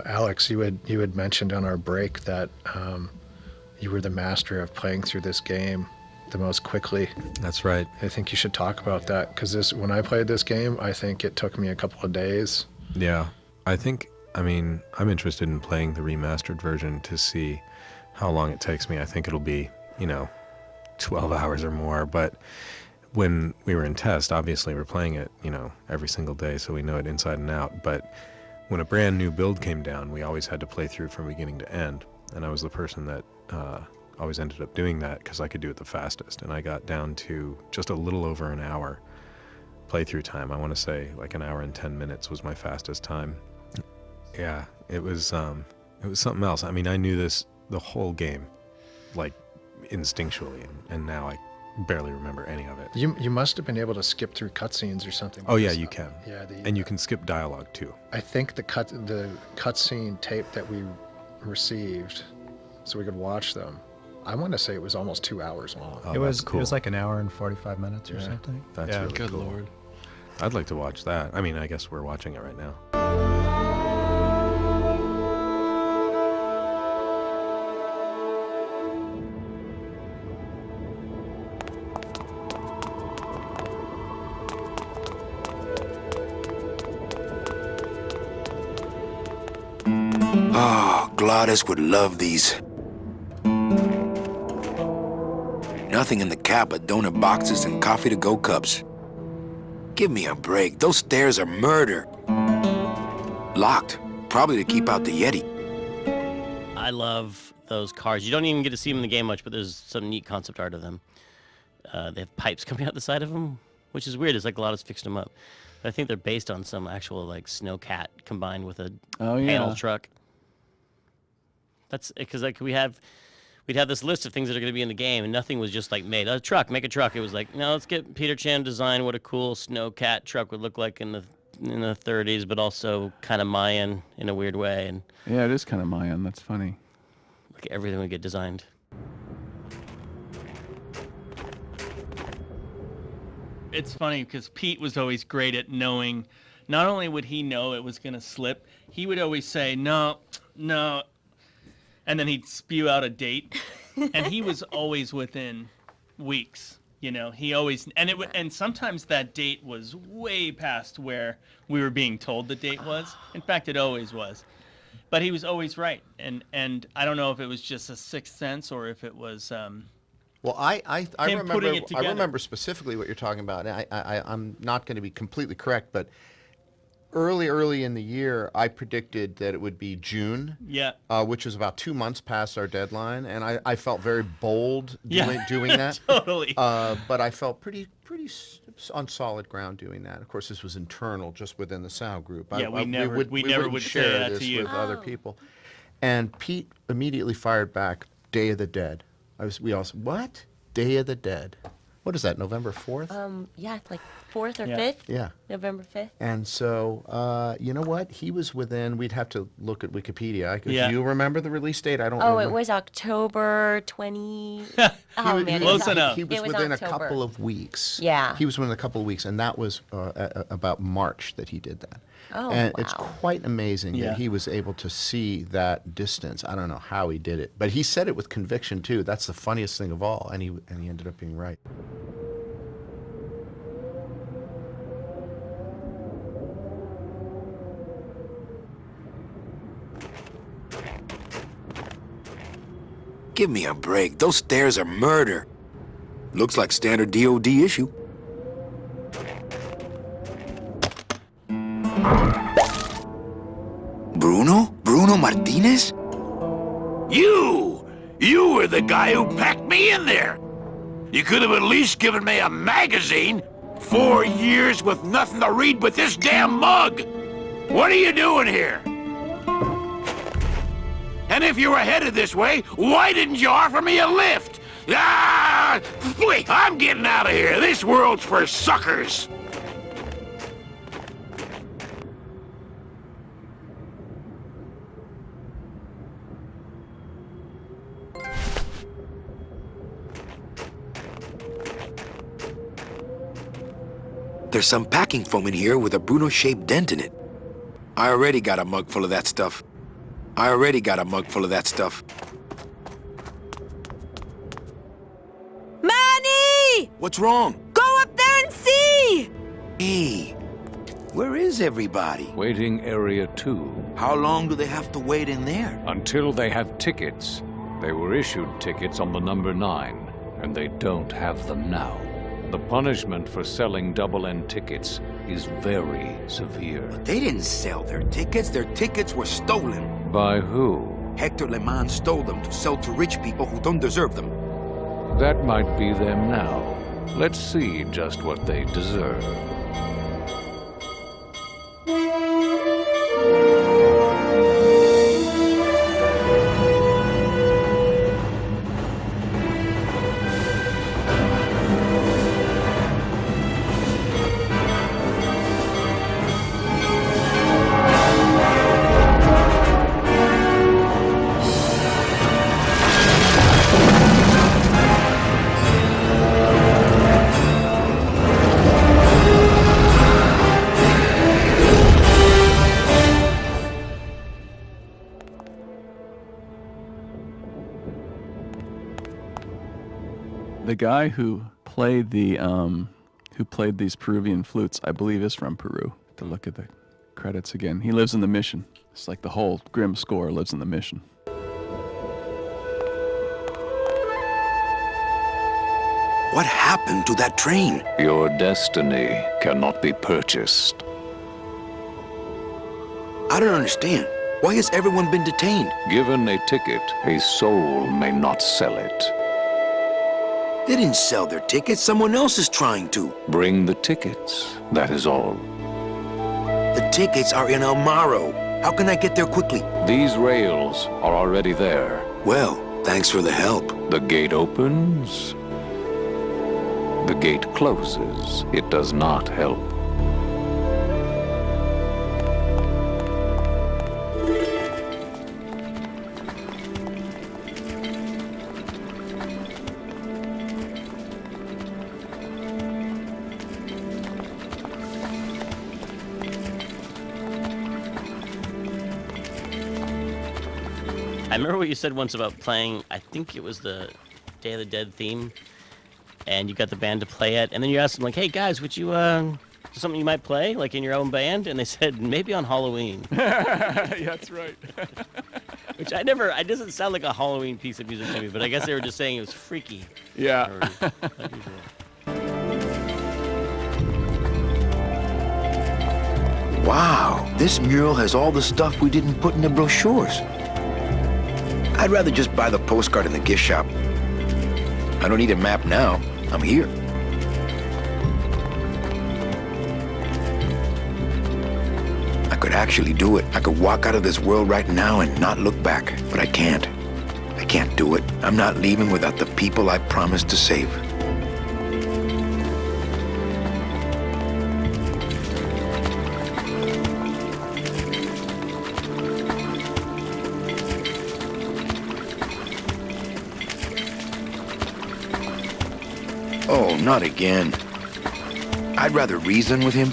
Alex, you had mentioned on our break that you were the master of playing through this game the most quickly. That's right. I think you should talk about that, because when I played this game, I think it took me a couple of days. Yeah, I'm interested in playing the remastered version to see how long it takes me. I think it'll be, 12 hours or more, but when we were in test, obviously we're playing it, every single day, so we know it inside and out, but when a brand new build came down, we always had to play through from beginning to end, and I was the person that always ended up doing that because I could do it the fastest, and I got down to just a little over an hour playthrough time. I want to say like an hour and 10 minutes was my fastest time. Yeah, it was something else. I mean, I knew the whole game like instinctually, and now I barely remember any of it. You must have been able to skip through cutscenes or something. Oh yeah, you can. Yeah, and you can skip dialogue too. I think the cutscene tape that we received, so we could watch them, I want to say it was almost 2 hours long. Oh, it was cool. It was like an hour and 45 minutes or something. That's really good cool. Lord. I'd like to watch that. I mean, I guess we're watching it right now. Oh, Gladys would love these. Nothing in the cab but donut boxes and coffee-to-go cups. Give me a break. Those stairs are murder. Locked, probably to keep out the Yeti. I love those cars. You don't even get to see them in the game much, but there's some neat concept art of them. They have pipes coming out the side of them, which is weird. It's like Lotus fixed them up. But I think they're based on some actual like snowcat combined with a panel truck. That's because like we'd have this list of things that are going to be in the game, and nothing was just like made a truck, make a truck. It was like, no, let's get Peter Chan design what a cool snowcat truck would look like in the 30s, but also kind of Mayan in a weird way, and Yeah, it is kind of Mayan. That's funny. like everything would get designed. It's funny because Pete was always great at knowing. Not only would he know it was going to slip, he would always say, no, and then he'd spew out a date, and he was always within weeks. He always, and sometimes that date was way past where we were being told the date was. In fact, it always was. But he was always right, and I don't know if it was just a sixth sense or if it was. Well, I remember specifically what you're talking about. I'm not going to be completely correct, but early in the year, I predicted that it would be June. Yeah. Which was about 2 months past our deadline, and I felt very bold doing that. Totally. But I felt pretty on solid ground doing that. Of course, this was internal, just within the Sound Group. Yeah, we never would share say that this to you. with other people. And Pete immediately fired back, Day of the Dead. We all said, what? Day of the Dead. What is that, November 4th? Yeah, like 4th or Yeah. 5th. Yeah. November 5th. And so, you know what? He was within, we'd have to look at Wikipedia. Do Yeah. you remember the release date? I don't Oh, remember. it was October 20. Close enough. He was It was within October. a couple of weeks. Yeah. He was within a couple of weeks, and that was about March that he did that. Oh, and wow. it's quite amazing Yeah. that he was able to see that distance. I don't know how he did it, but he said it with conviction too. That's the funniest thing of all, and he ended up being right. Give me a break. Those stairs are murder. Looks like standard DOD issue. Bruno Martinez? You were the guy who packed me in there. You could have at least given me a magazine. 4 years with nothing to read but this damn mug. What are you doing here? And if you were headed this way, why didn't you offer me a lift? Wait, I'm getting out of here. This world's for suckers. There's some packing foam in here with a Bruno-shaped dent in it. I already got a mug full of that stuff. I already got a mug full of that stuff. Manny! What's wrong? Go up there and see! Hey, where is everybody? Waiting area 2. How long do they have to wait in there? Until they have tickets. They were issued tickets on the number 9, and they don't have them now. The punishment for selling double-end tickets is very severe. They didn't sell their tickets. Their tickets were stolen. By who? Hector Le Mans stole them to sell to rich people who don't deserve them. That might be them now. Let's see just what they deserve. The guy who played these Peruvian flutes, I believe, is from Peru. To look at the credits again, he lives in the Mission. It's like the whole Grimm score lives in the Mission. What happened to that train? Your destiny cannot be purchased. I don't understand. Why has everyone been detained? Given a ticket, a soul may not sell it. They didn't sell their tickets. Someone else is trying to. Bring the tickets, that is all. The tickets are in Amaro. How can I get there quickly? These rails are already there. Well, thanks for the help. The gate opens. The gate closes. It does not help. I remember what you said once about playing, I think it was the Day of the Dead theme, and you got the band to play it, and then you asked them, like, hey, guys, would you, something you might play, like, in your own band? And they said, maybe on Halloween. Yeah, that's right. Which it doesn't sound like a Halloween piece of music to me, but I guess they were just saying it was freaky. Yeah. Or unusual. Wow, this mural has all the stuff we didn't put in the brochures. I'd rather just buy the postcard in the gift shop. I don't need a map now. I'm here. I could actually do it. I could walk out of this world right now and not look back, but I can't. I can't do it. I'm not leaving without the people I promised to save. Oh, not again. I'd rather reason with him.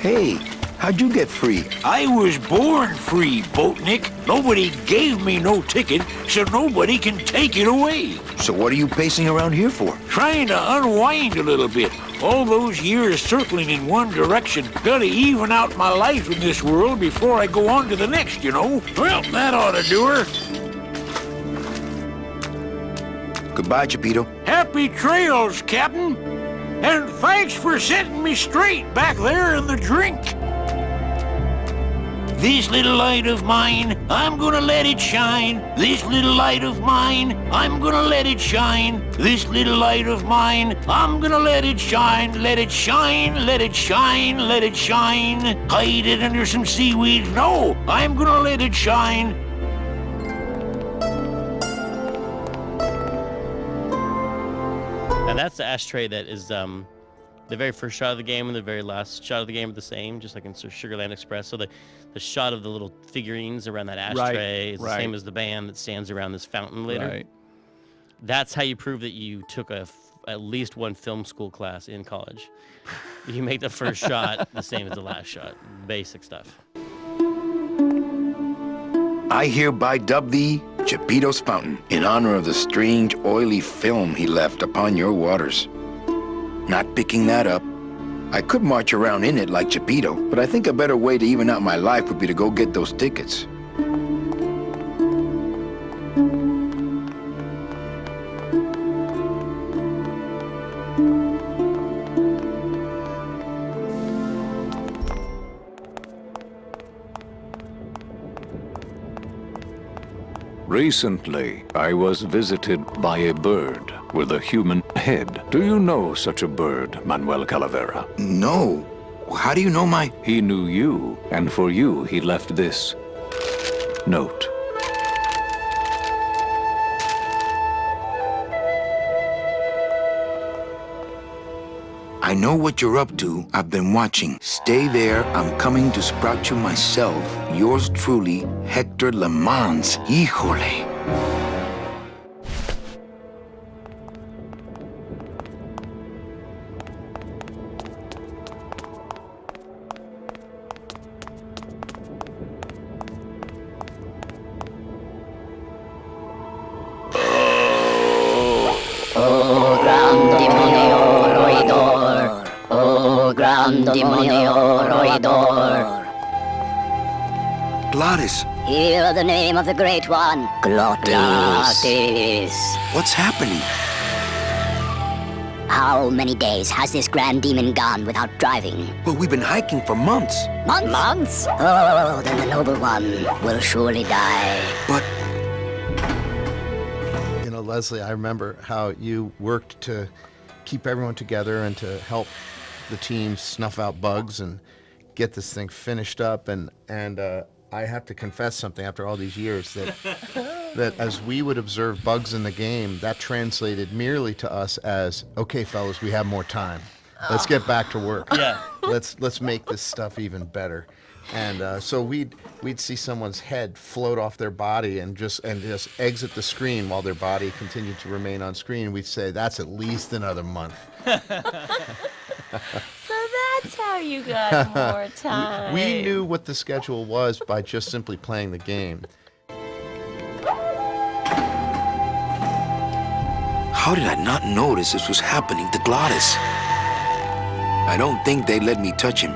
Hey, how'd you get free? I was born free, Boatnik. Nobody gave me no ticket, so nobody can take it away. So what are you pacing around here for? Trying to unwind a little bit. All those years circling in one direction. Gotta even out my life in this world before I go on to the next, you know? Well, that ought to do her. Goodbye, Chapito. Happy trails, Captain. And thanks for setting me straight back there in the drink. This little light of mine, I'm gonna let it shine. This little light of mine, I'm gonna let it shine. This little light of mine, I'm gonna let it shine. Let it shine, let it shine, let it shine. Hide it under some seaweed. No, I'm gonna let it shine. And that's the ashtray that is the very first shot of the game and the very last shot of the game are the same, just like in Sugarland Express. So the shot of the little figurines around that ashtray is the same as the band that stands around this fountain later. Right. That's how you prove that you took at least one film school class in college. You make the first shot the same as the last shot. Basic stuff. I hereby dub thee Geppetto's Fountain in honor of the strange, oily film he left upon your waters. Not picking that up. I could march around in it like Geppetto, but I think a better way to even out my life would be to go get those tickets. Recently, I was visited by a bird with a human head. Do you know such a bird, Manuel Calavera? No. How do you know my... He knew you, and for you he left this note. I know what you're up to. I've been watching. Stay there. I'm coming to sprout you myself. Yours truly, Hector Le Mans. Híjole. Demonio Roidor. Glottis. Hear the name of the Great One. Glottis. What's happening? How many days has this grand demon gone without driving? Well, we've been hiking for months. Months? Oh, then the noble one will surely die. But... You know, Leslie, I remember how you worked to keep everyone together and to help the team snuff out bugs and get this thing finished up. And I have to confess something after all these years, that that as we would observe bugs in the game, that translated merely to us as, okay, fellas, we have more time. Let's get back to work. Yeah. Let's make this stuff even better. And so we'd see someone's head float off their body and just exit the screen while their body continued to remain on screen. We'd say, that's at least another month. So that's how you got more time. We knew what the schedule was by just simply playing the game. How did I not notice this was happening to Glottis? I don't think they let me touch him.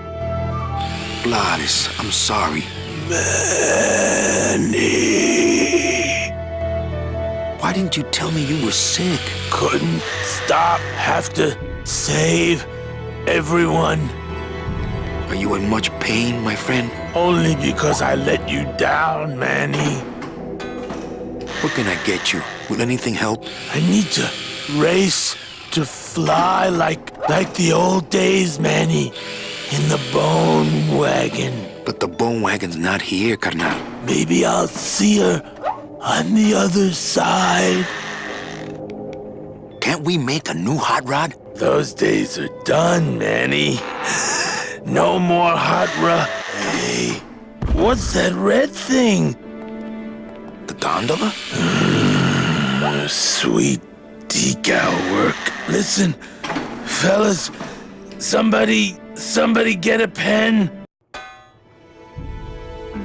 Glottis, I'm sorry. Manny. Why didn't you tell me you were sick? Couldn't stop. Have to save everyone. Are you in much pain, my friend? Only because I let you down, Manny. What can I get you? Will anything help? I need to race to fly like the old days, Manny. In the bone wagon. But the bone wagon's not here, carnal. Maybe I'll see her on the other side. Can't we make a new hot rod? Those days are done, Manny. No more hot rod. Hey, what's that red thing? The gondola? Sweet decal work. Listen, fellas, somebody get a pen.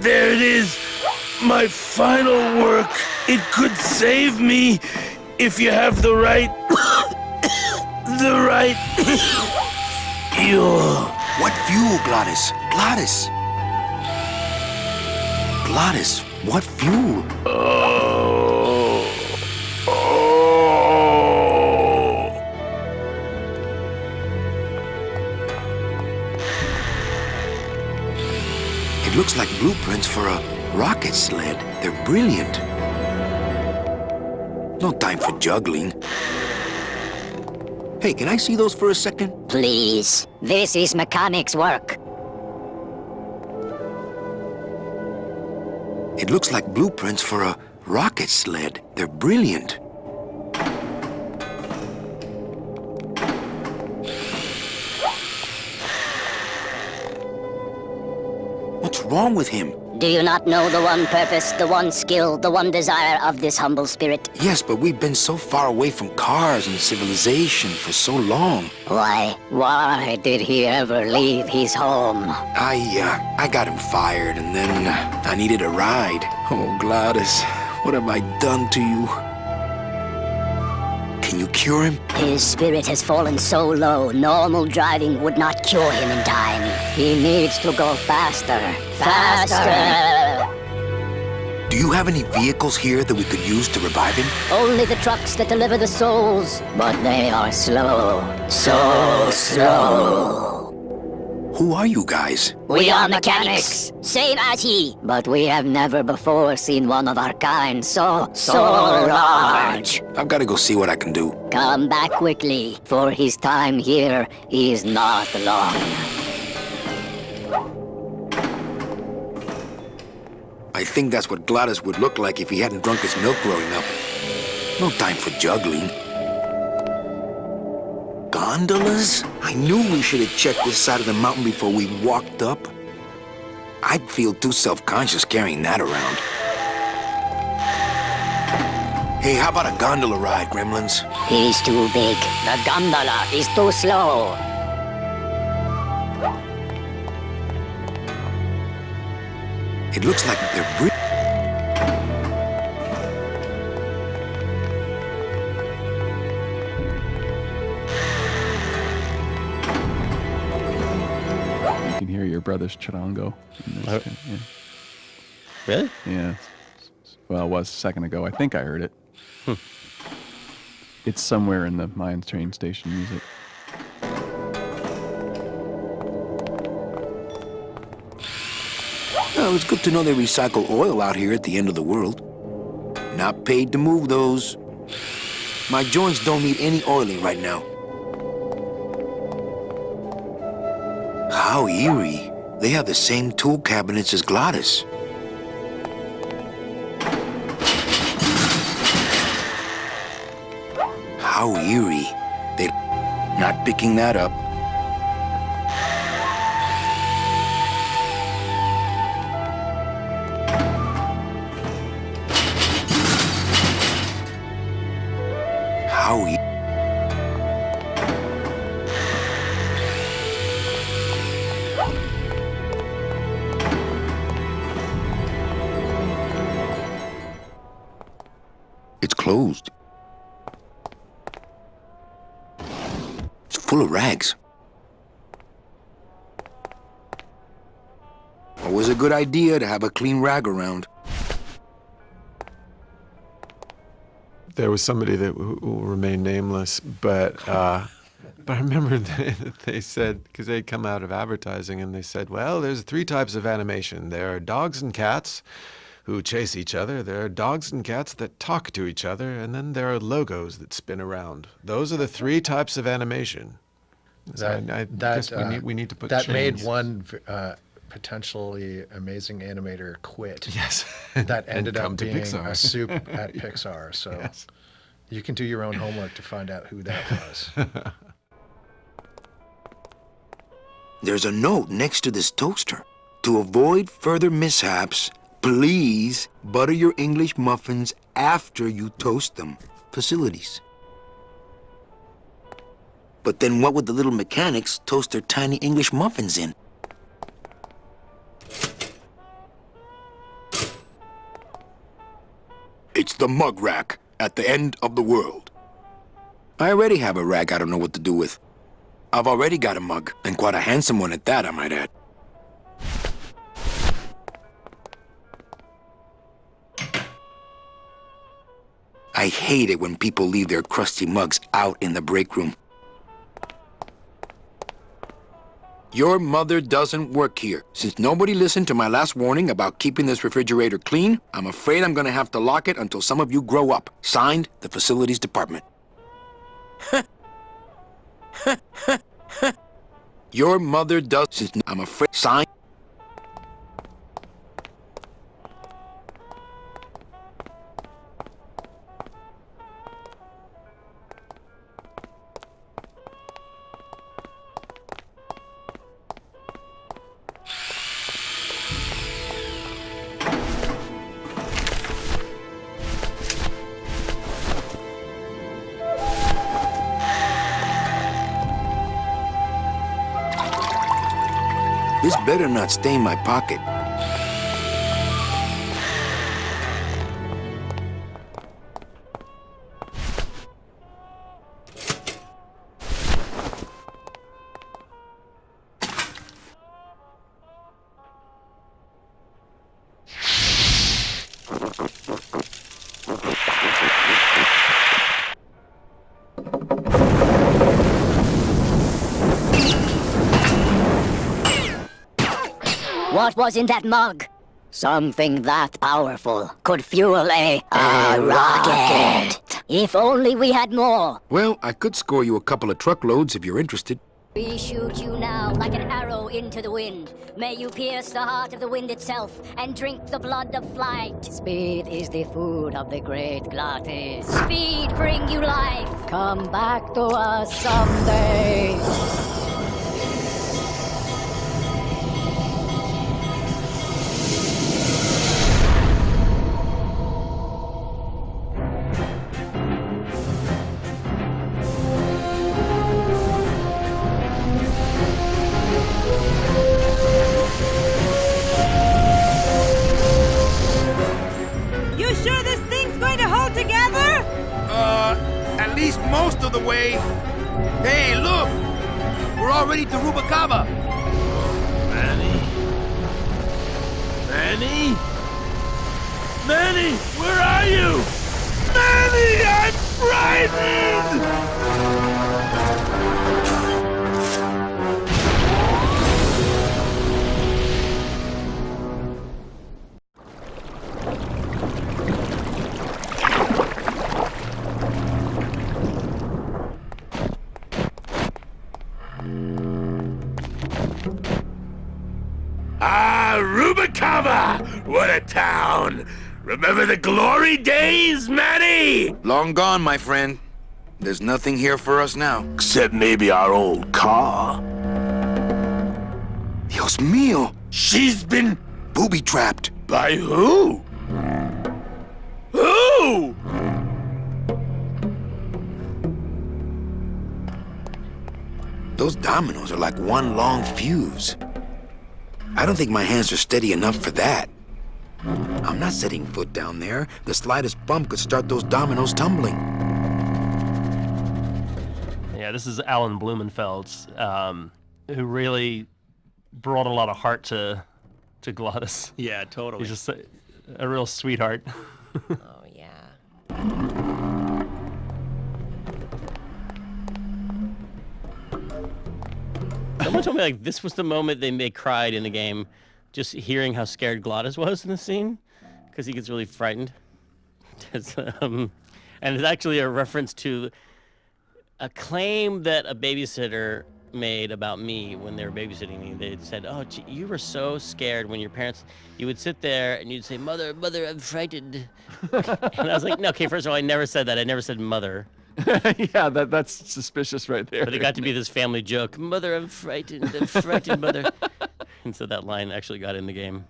There it is, my final work. It could save me if you have the right fuel. What fuel, Glottis? Glottis, what fuel? It looks like blueprints for a rocket sled. They're brilliant. No time for juggling. Hey, can I see those for a second? Please. This is mechanic's work. It looks like blueprints for a rocket sled. They're brilliant. What's wrong with him? Do you not know the one purpose, the one skill, the one desire of this humble spirit? Yes, but we've been so far away from cars and civilization for so long. Why did he ever leave his home? I got him fired, and then I needed a ride. Oh, Gladys, what have I done to you? Can you cure him? His spirit has fallen so low, normal driving would not cure him in time. He needs to go faster. Faster! Do you have any vehicles here that we could use to revive him? Only the trucks that deliver the souls, but they are slow. So slow. Who are you guys? We are mechanics, same as he. But we have never before seen one of our kind so large. I've got to go see what I can do. Come back quickly, for his time here is not long. I think that's what Gladys would look like if he hadn't drunk his milk growing up. No time for juggling. Gondolas? I knew we should have checked this side of the mountain before we walked up. I'd feel too self-conscious carrying that around. Hey, how about a gondola ride, Gremlins? He's too big. The gondola is too slow. It looks like they're breathing. You can hear your brother's charango. Yeah. Really? Yeah. Well, it was a second ago. I think I heard it. It's somewhere in the Mine train station music. Well, it's good to know they recycle oil out here at the end of the world. Not paid to move those. My joints don't need any oiling right now. How eerie. They have the same tool cabinets as Gladys. How eerie. They're not picking that up. How eerie. It's closed. It's full of rags. Always a good idea to have a clean rag around. There was somebody that who will remain nameless, but I remember they said, because they'd come out of advertising, and they said, well, there's 3 types of animation. There are dogs and cats who chase each other. There are dogs and cats that talk to each other, and then there are logos that spin around. Those are the 3 types of animation. So I guess we need to put that chains. made one potentially amazing animator quit. Yes. That ended up being Pixar. a soup at Pixar. So Yes. you can do your own homework to find out who that was. There's a note next to this toaster. To avoid further mishaps, please butter your English muffins after you toast them. Facilities. But then what would the little mechanics toast their tiny English muffins in? It's the mug rack at the end of the world. I already have a rag I don't know what to do with. I've already got a mug, and quite a handsome one at that, I might add. I hate it when people leave their crusty mugs out in the break room. Your mother doesn't work here. Since nobody listened to my last warning about keeping this refrigerator clean, I'm afraid I'm gonna have to lock it until some of you grow up. Signed, the Facilities Department. Your mother does... Since I'm afraid... Signed... This better not stain my pocket. What was in that mug? Something that powerful could fuel a rocket. If only we had more. Well, I could score you a couple of truckloads if you're interested. We shoot you now like an arrow into the wind. May you pierce the heart of the wind itself and drink the blood of flight. Speed is the food of the great glottis. Speed bring you life. Come back to us someday. At least most of the way. Hey, look! We're already to Rubacava. Manny? Manny? Manny, where are you? Manny, I'm frightened! Rubacava! What a town! Remember the glory days, Manny? Long gone, my friend. There's nothing here for us now. Except maybe our old car. Dios mío! She's been booby-trapped. By who? Who? Those dominoes are like one long fuse. I don't think my hands are steady enough for that. I'm not setting foot down there. The slightest bump could start those dominoes tumbling. Yeah, this is Alan Blumenfeld, who really brought a lot of heart to Glottis. Yeah, totally. He's just a real sweetheart. Oh, yeah. Someone told me like this was the moment they cried in the game, just hearing how scared Glottis was in the scene, because he gets really frightened. And it's actually a reference to a claim that a babysitter made about me when they were babysitting me. They said, "Oh, gee, you were so scared when your parents." You would sit there and you'd say, "Mother, mother, I'm frightened." And I was like, "No, okay. First of all, I never said that. I never said mother." Yeah, that's suspicious right there. But it got to be this family joke. Mother, I'm frightened, mother. And so that line actually got in the game.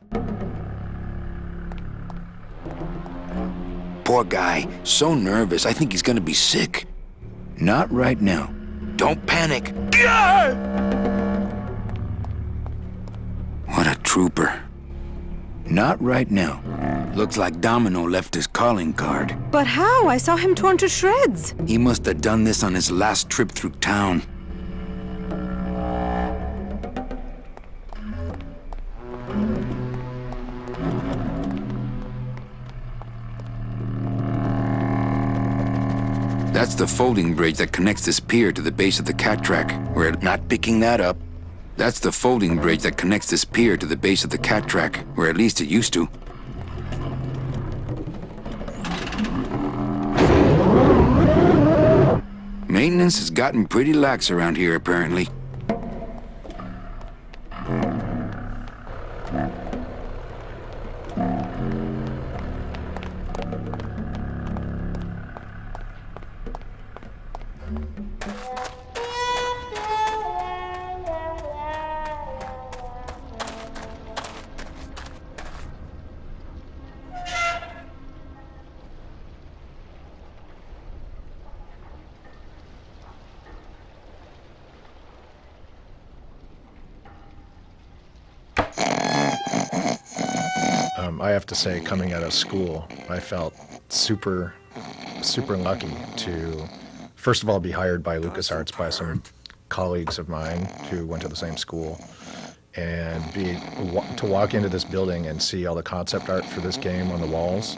Poor guy, so nervous, I think he's gonna be sick. Not right now. Don't panic. God! What a trooper. Not right now. Looks like Domino left his calling card. But how? I saw him torn to shreds. He must have done this on his last trip through town. That's the folding bridge that connects this pier to the base of the cat track. We're not picking that up. That's the folding bridge that connects this pier to the base of the cat track, or at least it used to. Maintenance has gotten pretty lax around here, apparently. I have to say, coming out of school, I felt super lucky to, first of all, be hired by LucasArts by some colleagues of mine who went to the same school, and to walk into this building and see all the concept art for this game on the walls.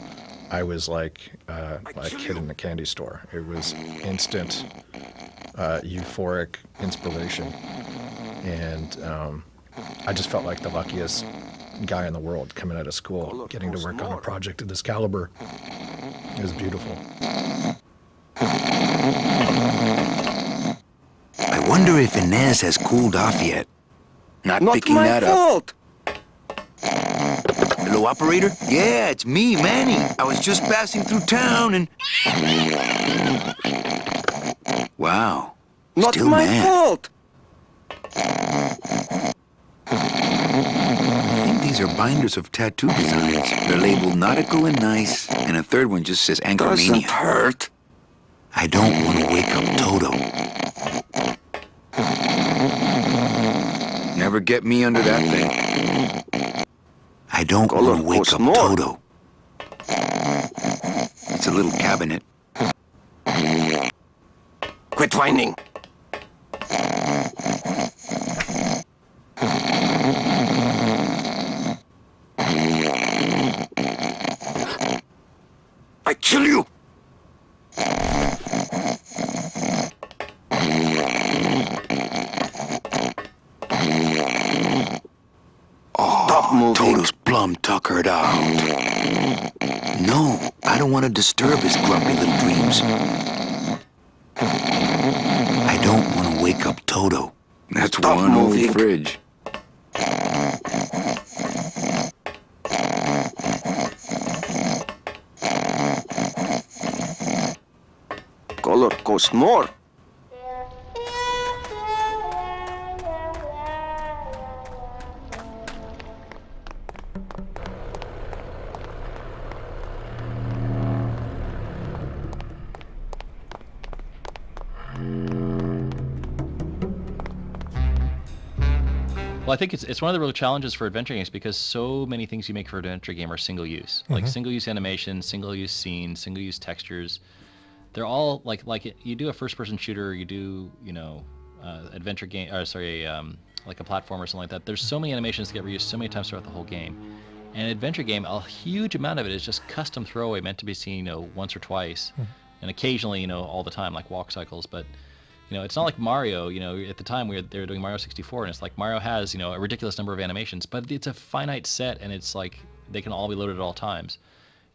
I was like a kid in a candy store. It was instant, euphoric inspiration, and I just felt like the luckiest guy in the world coming out of school, getting to work on a project of this caliber. It was beautiful. I wonder if Inez has cooled off yet. Not picking that up. Hello, operator? Yeah, it's me, Manny. I was just passing through town and... Wow. Not Still my mad. fault. I think these are binders of tattoo designs. They're labeled nautical and nice, and a third one just says Anchormania. Doesn't hurt. I don't want to wake up Toto. Never get me under that thing. I don't want to wake up Toto. It's a little cabinet. Quit whining. I kill you. Stop moving. Toto's plumb tuckered out. No, I don't want to disturb his grumpy little dreams. I don't want to wake up Toto. That's Stop one moving. old fridge. Color costs more. Well, I think it's one of the real challenges for adventure games because so many things you make for an adventure game are single use, like single use animation, single use scenes, single use textures. They're all like you do a first person shooter, you do adventure game, or sorry, like a platform or something like that. There's so many animations that get reused so many times throughout the whole game. And an adventure game, a huge amount of it is just custom throwaway, meant to be seen once or twice, and occasionally all the time, like walk cycles, but. It's not like Mario, at the time they were doing Mario 64, and it's like Mario has, a ridiculous number of animations, but it's a finite set, and it's like they can all be loaded at all times.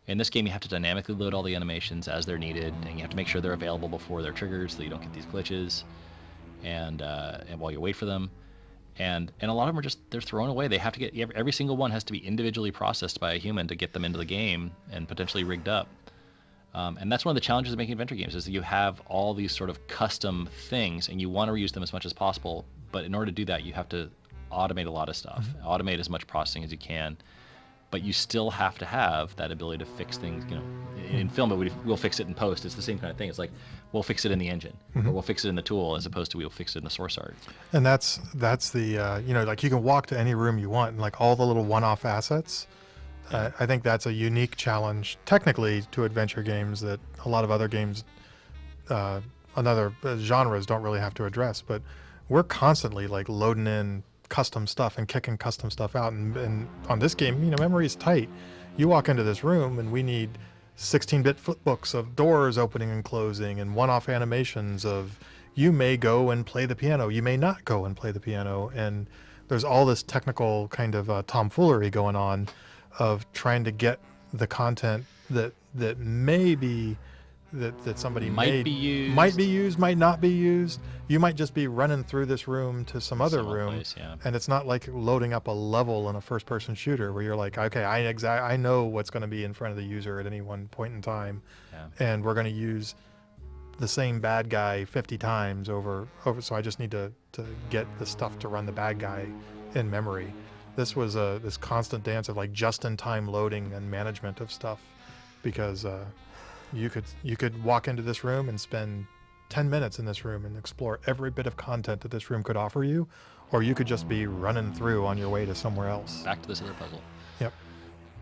In this game, you have to dynamically load all the animations as they're needed, and you have to make sure they're available before they're triggered so that you don't get these glitches, and while you wait for them. And a lot of them are they're thrown away. They have to get, every single one has to be individually processed by a human to get them into the game and potentially rigged up. And that's one of the challenges of making adventure games is that you have all these sort of custom things and you want to reuse them as much as possible. But in order to do that, you have to automate a lot of stuff, automate as much processing as you can. But you still have to have that ability to fix things. In film, we'll fix it in post. It's the same kind of thing. It's like we'll fix it in the engine, or we'll fix it in the tool, as opposed to we'll fix it in the source art. And that's the like you can walk to any room you want, and like all the little one-off assets. I think that's a unique challenge, technically, to adventure games that a lot of other games, other genres don't really have to address. But we're constantly like loading in custom stuff and kicking custom stuff out. And on this game, memory is tight. You walk into this room and we need 16-bit flipbooks of doors opening and closing and one-off animations of you may go and play the piano, you may not go and play the piano. And there's all this technical kind of tomfoolery going on of trying to get the content that may be that somebody might be used, might not be used. You might just be running through this room to some other room, place, yeah. And it's not like loading up a level in a first-person shooter where you're like, okay, I know what's going to be in front of the user at any one point in time, and we're going to use the same bad guy 50 times over. So I just need to get the stuff to run the bad guy in memory. This was this constant dance of like just-in-time loading and management of stuff, because you could walk into this room and spend 10 minutes in this room and explore every bit of content that this room could offer you, or you could just be running through on your way to somewhere else. Back to this other puzzle. Yep.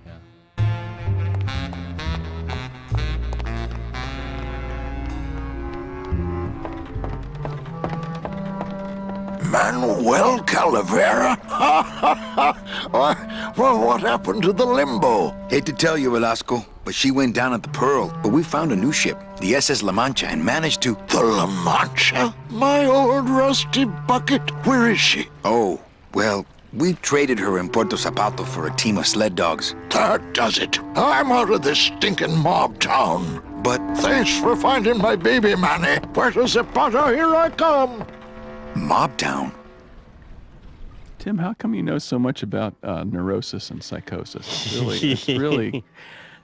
Yeah. Manuel Calavera? Well, what happened to the Limbo? Hate to tell you, Velasco, but she went down at the Pearl. But we found a new ship, the SS La Mancha, and managed to... The La Mancha? My old rusty bucket. Where is she? Oh, well, we traded her in Puerto Zapato for a team of sled dogs. That does it. I'm out of this stinking mob town. But... Thanks for finding my baby, Manny. Puerto Zapato, here I come. Mob town? Tim, how come you know so much about neurosis and psychosis? It's really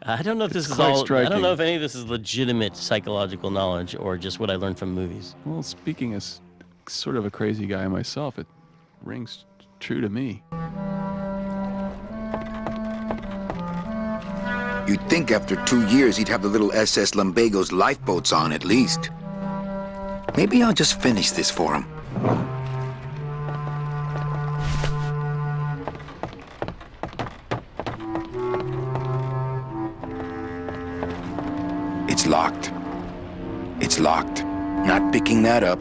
I don't know if this is all. I don't know if any of this is legitimate psychological knowledge or just what I learned from movies. Well, speaking as sort of a crazy guy myself, it rings true to me. You'd think after 2 years he'd have the little SS Lumbago's lifeboats on at least. Maybe I'll just finish this for him. It's locked. It's locked. Not picking that up.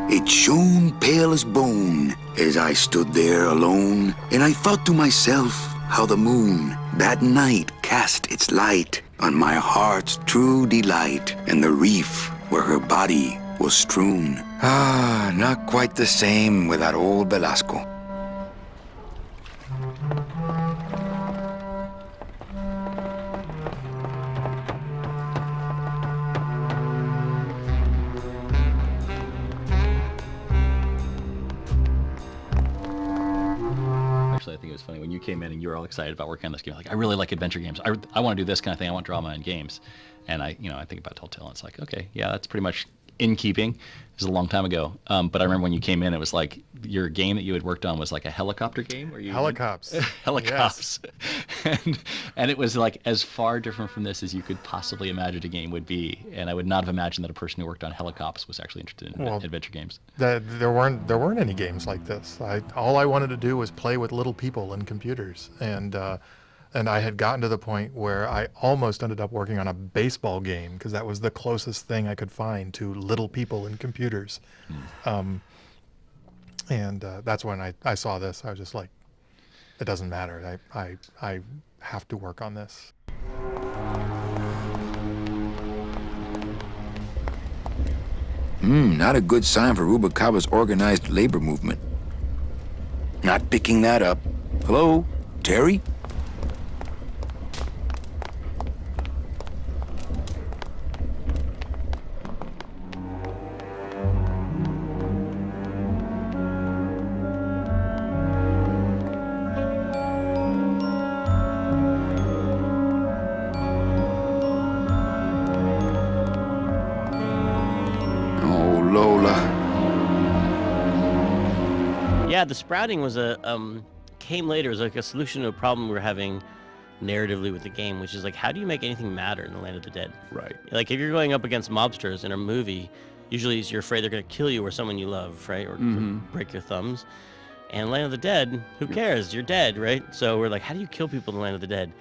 It shone pale as bone as I stood there alone, and I thought to myself how the moon that night cast its light on my heart's true delight, and the reef where her body was strewn. Ah, not quite the same without old Velasco. Actually, I think it was funny when you came in and you were all excited about working on this game. Like, I really like adventure games. I want to do this kind of thing. I want drama in games. And I think about Telltale, and it's like, okay, yeah, that's pretty much in keeping. It was a long time ago. But I remember when you came in, it was like your game that you had worked on was like a helicopter game, where you Helicops. Helicops. Yes. and it was like as far different from this as you could possibly imagine a game would be. And I would not have imagined that a person who worked on Helicops was actually interested in adventure games. There weren't any games like this. All I wanted to do was play with little people and computers, and I had gotten to the point where I almost ended up working on a baseball game because that was the closest thing I could find to little people and computers. And that's when I saw this. I was just like, it doesn't matter. I have to work on this. Not a good sign for Rubalcaba's organized labor movement. Not picking that up. Hello, Terry? Yeah, the sprouting was came later. It was like a solution to a problem we were having narratively with the game, which is like, how do you make anything matter in the Land of the Dead? Right. Like, if you're going up against mobsters in a movie, usually you're afraid they're going to kill you or someone you love, right? Or break your thumbs. And Land of the Dead, who cares? You're dead, right? So we're like, how do you kill people in the Land of the Dead?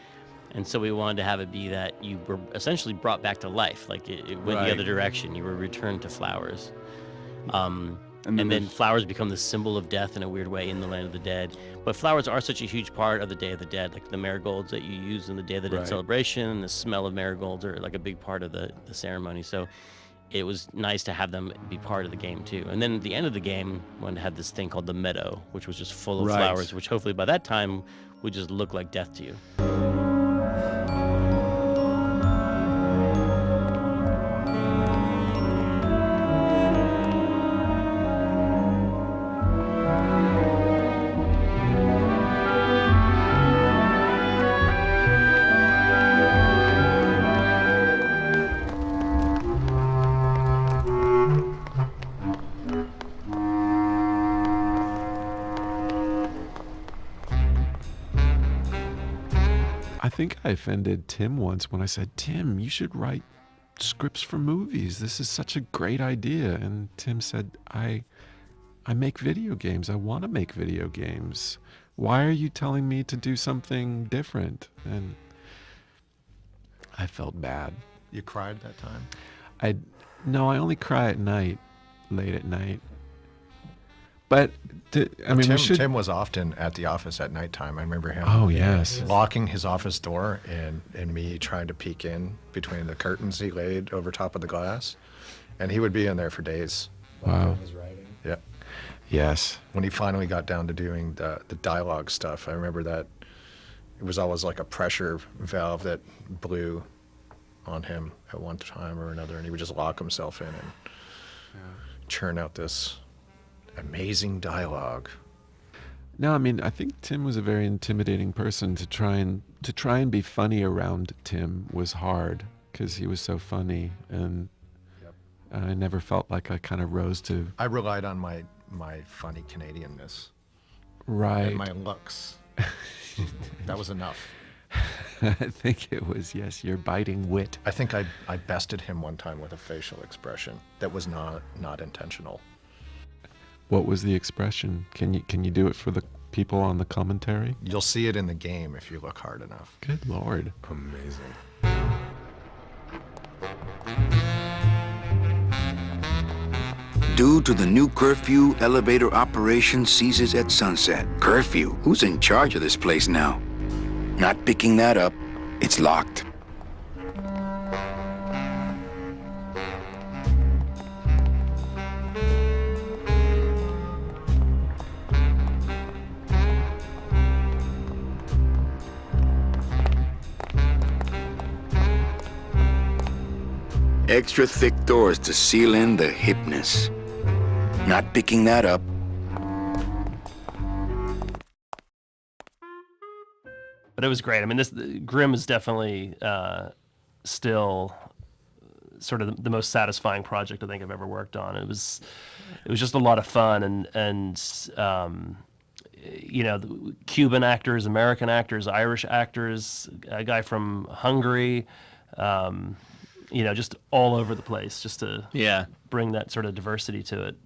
And so we wanted to have it be that you were essentially brought back to life. Like, it went the other direction. You were returned to flowers. And then flowers become the symbol of death in a weird way in the Land of the Dead. But flowers are such a huge part of the Day of the Dead, like the marigolds that you use in the Day of the Dead celebration, and the smell of marigolds are like a big part of the ceremony. So it was nice to have them be part of the game too. And then at the end of the game, one had this thing called the meadow, which was just full of flowers, which hopefully by that time would just look like death to you. I think I offended Tim once when I said, Tim, you should write scripts for movies. This is such a great idea. And Tim said, I make video games. I want to make video games. Why are you telling me to do something different? And I felt bad. You cried that time? No, I only cry at night, late at night. But Tim was often at the office at nighttime. I remember him. Oh yes, locking his office door and me trying to peek in between the curtains he laid over top of the glass, and he would be in there for days. Wow. Yeah. Yes. When he finally got down to doing the dialogue stuff, I remember that it was always like a pressure valve that blew on him at one time or another, and he would just lock himself in and churn out this amazing dialogue. No, I mean, I think Tim was a very intimidating person. To try and be funny around Tim was hard because he was so funny, and I never felt like I kind of rose to. I relied on my funny Canadianness, right, and my looks. That was enough. I think it was, yes, your biting wit. I think I bested him one time with a facial expression that was not intentional. What was the expression? Can you do it for the people on the commentary? You'll see it in the game if you look hard enough. Good Lord. Amazing. Due to the new curfew, elevator operation ceases at sunset. Curfew? Who's in charge of this place now? Not picking that up. It's locked. Extra thick doors to seal in the hipness. Not picking that up. But it was great. I mean, Grimm is definitely still sort of the most satisfying project I think I've ever worked on. It was just a lot of fun, and you know, the Cuban actors, American actors, Irish actors, a guy from Hungary, you know, just all over the place, just to bring that sort of diversity to it.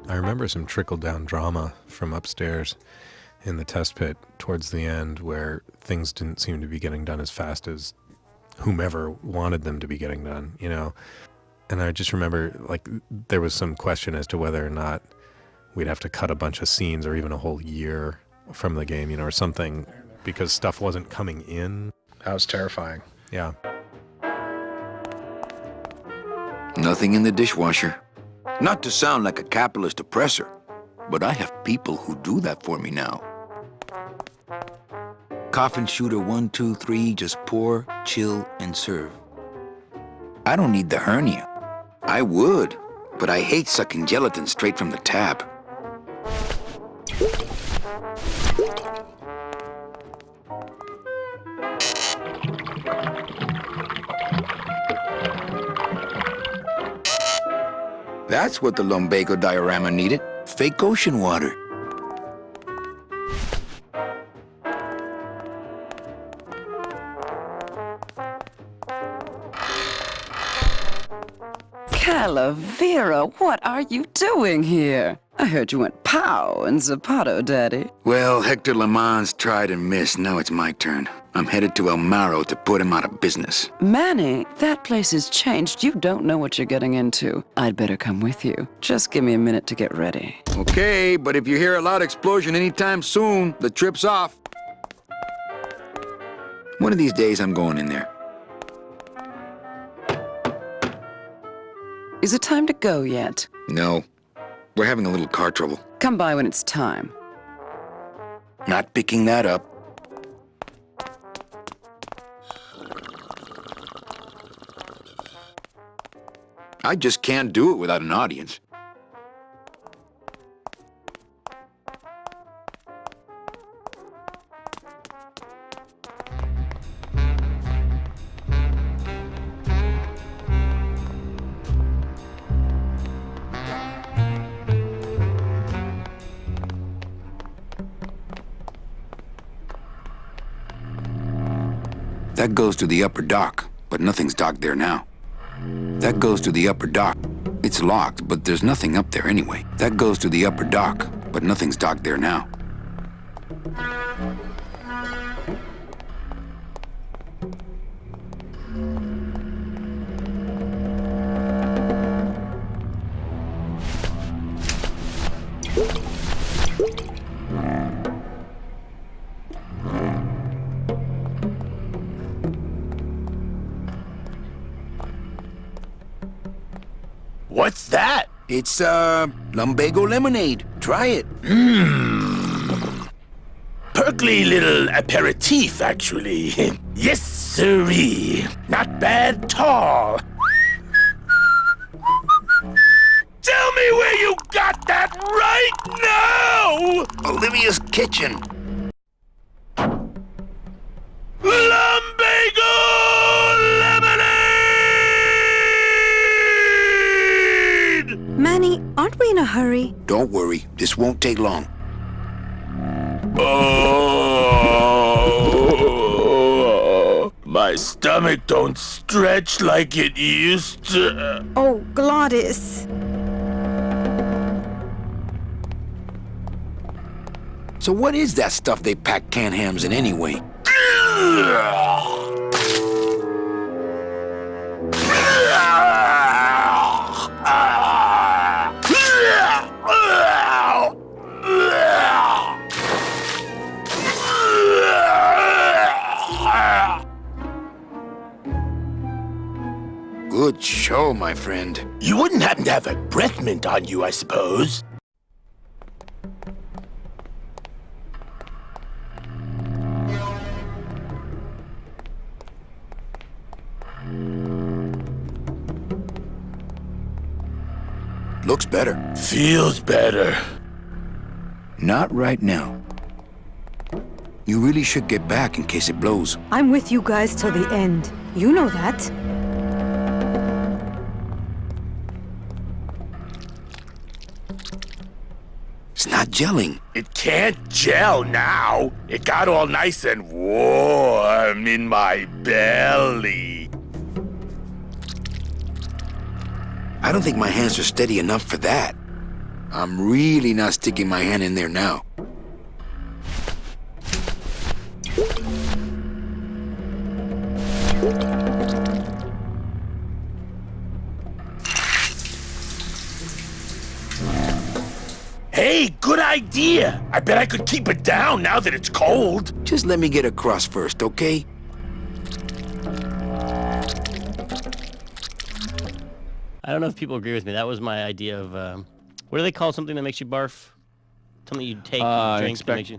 I remember some trickle-down drama from upstairs in the test pit towards the end where things didn't seem to be getting done as fast as whomever wanted them to be getting done, you know? And I just remember, like, there was some question as to whether or not we'd have to cut a bunch of scenes or even a whole year from the game, you know, or something, because stuff wasn't coming in. That was terrifying. Yeah. Nothing in the dishwasher. Not to sound like a capitalist oppressor, but I have people who do that for me now. Coffin shooter 1, 2, 3, just pour, chill, and serve. I don't need the hernia. I would, but I hate sucking gelatin straight from the tap. That's what the lumbago diorama needed. Fake ocean water. Calavera, what are you doing here? I heard you went pow in Zapato, Daddy. Well, Hector Lamans tried and missed. Now it's my turn. I'm headed to El Maro to put him out of business. Manny, that place has changed. You don't know what you're getting into. I'd better come with you. Just give me a minute to get ready. Okay, but if you hear a loud explosion anytime soon, the trip's off. One of these days, I'm going in there. Is it time to go yet? No. We're having a little car trouble. Come by when it's time. Not picking that up. I just can't do it without an audience. That goes to the upper dock, but nothing's docked there now. That goes to the upper dock. It's locked, but there's nothing up there anyway. That goes to the upper dock, but nothing's docked there now. What's that? It's, lumbago lemonade. Try it. Perkly little aperitif, actually. Yes, sirree. Not bad at all. Tell me where you got that right now! Olivia's kitchen. Lumbago lemonade! Manny, aren't we in a hurry? Don't worry, this won't take long. Oh, my stomach don't stretch like it used to. Oh, Gladys. So what is that stuff they pack canned hams in anyway? Good show, my friend. You wouldn't happen to have a breath mint on you, I suppose? Looks better. Feels better. Not right now. You really should get back in case it blows. I'm with you guys till the end. You know that. It's not gelling. It can't gel now. It got all nice and warm in my belly. I don't think my hands are steady enough for that. I'm really not sticking my hand in there now. Hey, good idea. I bet I could keep it down now that it's cold. Just let me get across first, okay? I don't know if people agree with me. That was my idea of, what do they call something that makes you barf? Something you take, you drink that makes you...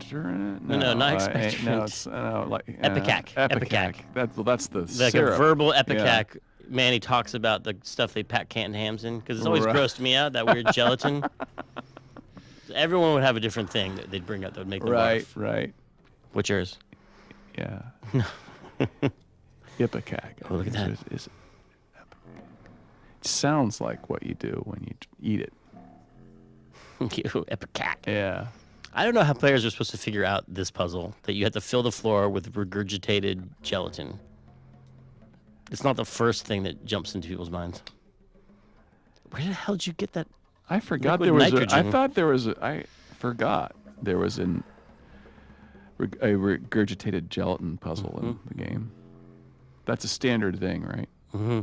No, not expectorant. No, it's like... Epicac. Epicac. That's the like syrup. A verbal epicac. Yeah. Manny talks about the stuff they pack canned hams in, because it's always grossed me out, that weird gelatin. Everyone would have a different thing that they'd bring up that would make them barf. Right. What's yours? Yeah. Ipecac. Oh, look at that. It sounds like what you do when you eat it. Ipecac. Yeah. I don't know how players are supposed to figure out this puzzle, that you have to fill the floor with regurgitated gelatin. It's not the first thing that jumps into people's minds. Where the hell did you get that? I forgot liquid there was nitrogen? I thought there was I forgot there was a regurgitated gelatin puzzle in the game. That's a standard thing, right? Mm-hmm.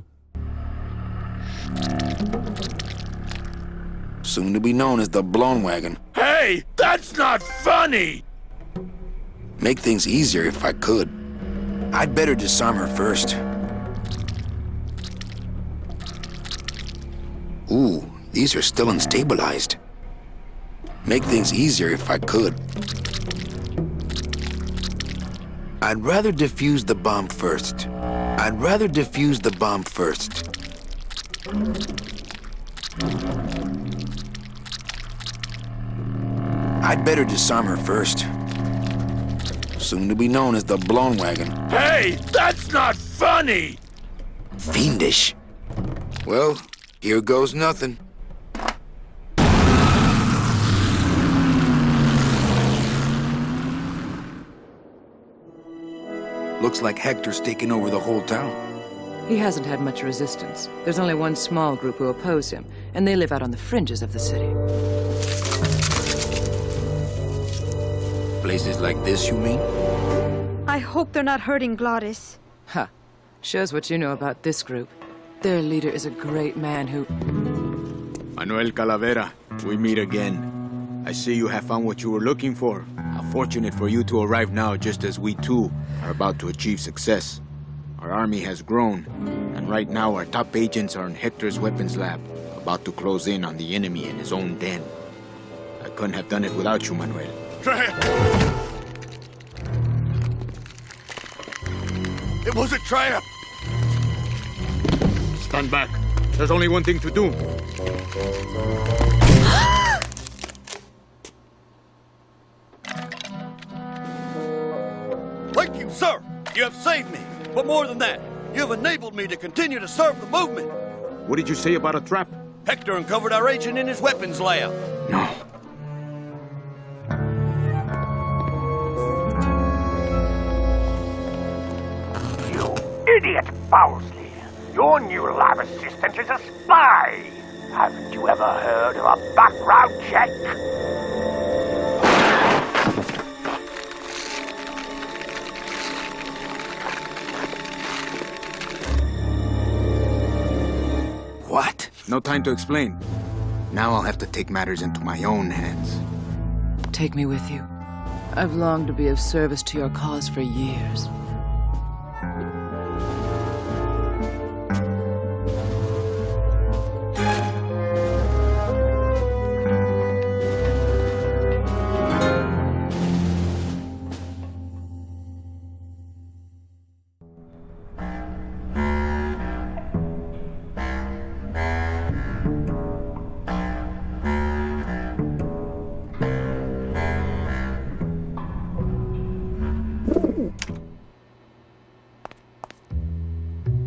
Soon to be known as the blown wagon. Hey, that's not funny! Make things easier if I could. I'd better disarm her first. Ooh, these are still unstabilized. Make things easier if I could. I'd rather defuse the bomb first. I'd better disarm her first. Soon to be known as the blown wagon. Hey, that's not funny! Fiendish. Well, here goes nothing. Looks like Hector's taking over the whole town. He hasn't had much resistance. There's only one small group who oppose him, and they live out on the fringes of the city. Places like this, you mean? I hope they're not hurting Glottis. Ha. Shows what you know about this group. Their leader is a great man who... Manuel Calavera, we meet again. I see you have found what you were looking for. How fortunate for you to arrive now, just as we too are about to achieve success. Our army has grown, and right now our top agents are in Hector's weapons lab, about to close in on the enemy in his own den. I couldn't have done it without you, Manuel. It was a trap! Stand back. There's only one thing to do. Thank you, sir! You have saved me! But more than that, you have enabled me to continue to serve the movement! What did you say about a trap? Hector uncovered our agent in his weapons lab. No. Idiot Bowsley! Your new lab assistant is a spy! Haven't you ever heard of a background check? What? No time to explain. Now I'll have to take matters into my own hands. Take me with you. I've longed to be of service to your cause for years.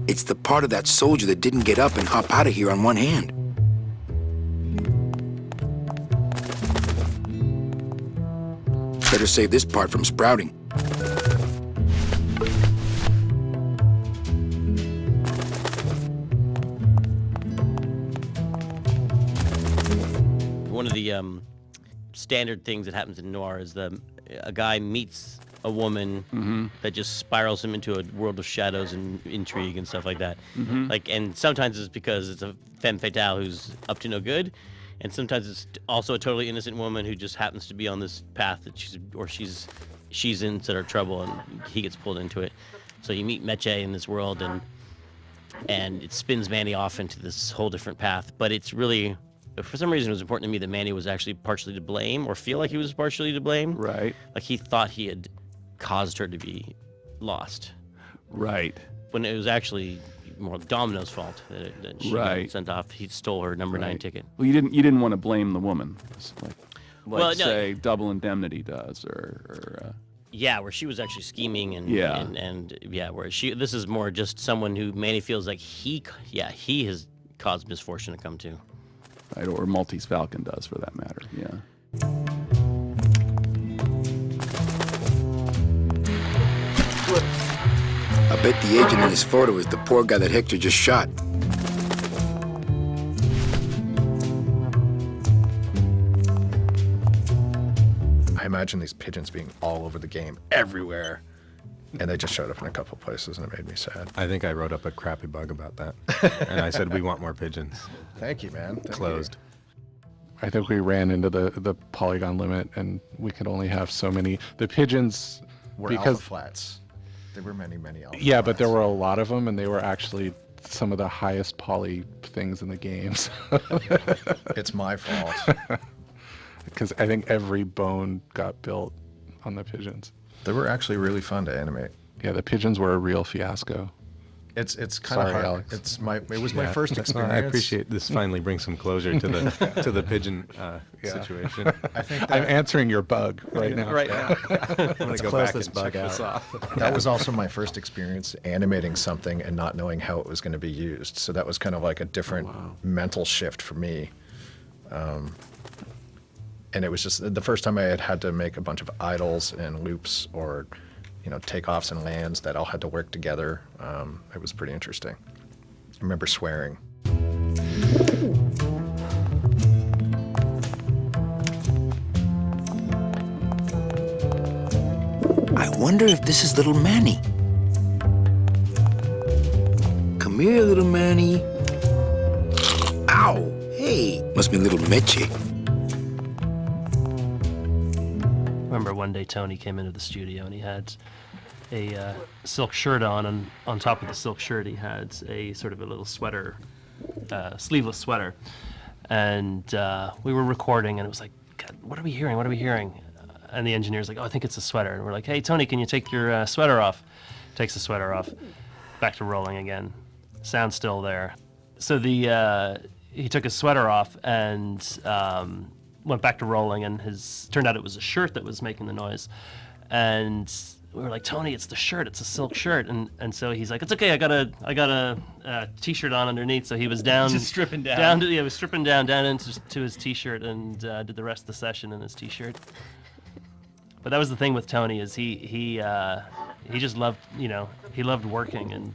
It's the part of that soldier that didn't get up and hop out of here on one hand. Better save this part from sprouting. One of the standard things that happens in noir is a guy meets a woman that just spirals him into a world of shadows and intrigue and stuff like that. And sometimes it's because it's a femme fatale who's up to no good, and sometimes it's also a totally innocent woman who just happens to be on this path that she's in sort of trouble, and he gets pulled into it. So you meet Meche in this world, and it spins Manny off into this whole different path. But it's really, for some reason, it was important to me that Manny was actually partially to blame, or feel like he was partially to blame. Right. Like he thought he had caused her to be lost. Right. When it was actually more Domino's fault that she got sent off. He stole her number 9 ticket. Well, you didn't want to blame the woman, like Well, no, say Double Indemnity does, or yeah, where she was actually scheming and where this is more just someone who Manny feels like he has caused misfortune to come to. Right, or Maltese Falcon does, for that matter. Yeah. I bet the agent in this photo is the poor guy that Hector just shot. I imagine these pigeons being all over the game, everywhere. And they just showed up in a couple places, and it made me sad. I think I wrote up a crappy bug about that. And I said, we want more pigeons. Thank you, man. Thank Closed. I think we ran into the polygon limit, and we could only have so many. The pigeons were because alpha flats. There were many, many alpha yeah, flats. but there were a lot of them, and they were actually some of the highest poly things in the games. It's my fault. Because I think every bone got built on the pigeons. They were actually really fun to animate. Yeah, the pigeons were a real fiasco. It's kind of Sorry, hard. Alex. It was my first experience. I appreciate this. Finally brings some closure to the pigeon situation. I think I'm answering your bug right now. Right now. I'm gonna go close back this and bug check this out. off. That was also my first experience animating something and not knowing how it was going to be used. So that was kind of like a different mental shift for me. And it was just the first time I had to make a bunch of idles and loops or takeoffs and lands that all had to work together. It was pretty interesting. I remember swearing. I wonder if this is little Manny. Come here, little Manny. Ow! Hey, must be little Meche. Remember one day Tony came into the studio and he had a silk shirt on, and on top of the silk shirt he had a sort of a little sweater, sleeveless sweater. And we were recording and it was like, God, what are we hearing? What are we hearing? And the engineer's like, oh, I think it's a sweater. And we're like, hey, Tony, can you take your sweater off? Takes the sweater off. Back to rolling again. Sound's still there. So he took his sweater off and went back to rolling, and turned out it was a shirt that was making the noise. And we were like, Tony, it's the shirt. It's a silk shirt. And so he's like, it's okay. I got a t-shirt on underneath. So he was down, just stripping down. He was stripping down into his t-shirt and did the rest of the session in his t-shirt. But that was the thing with Tony, is he just loved, he loved working. And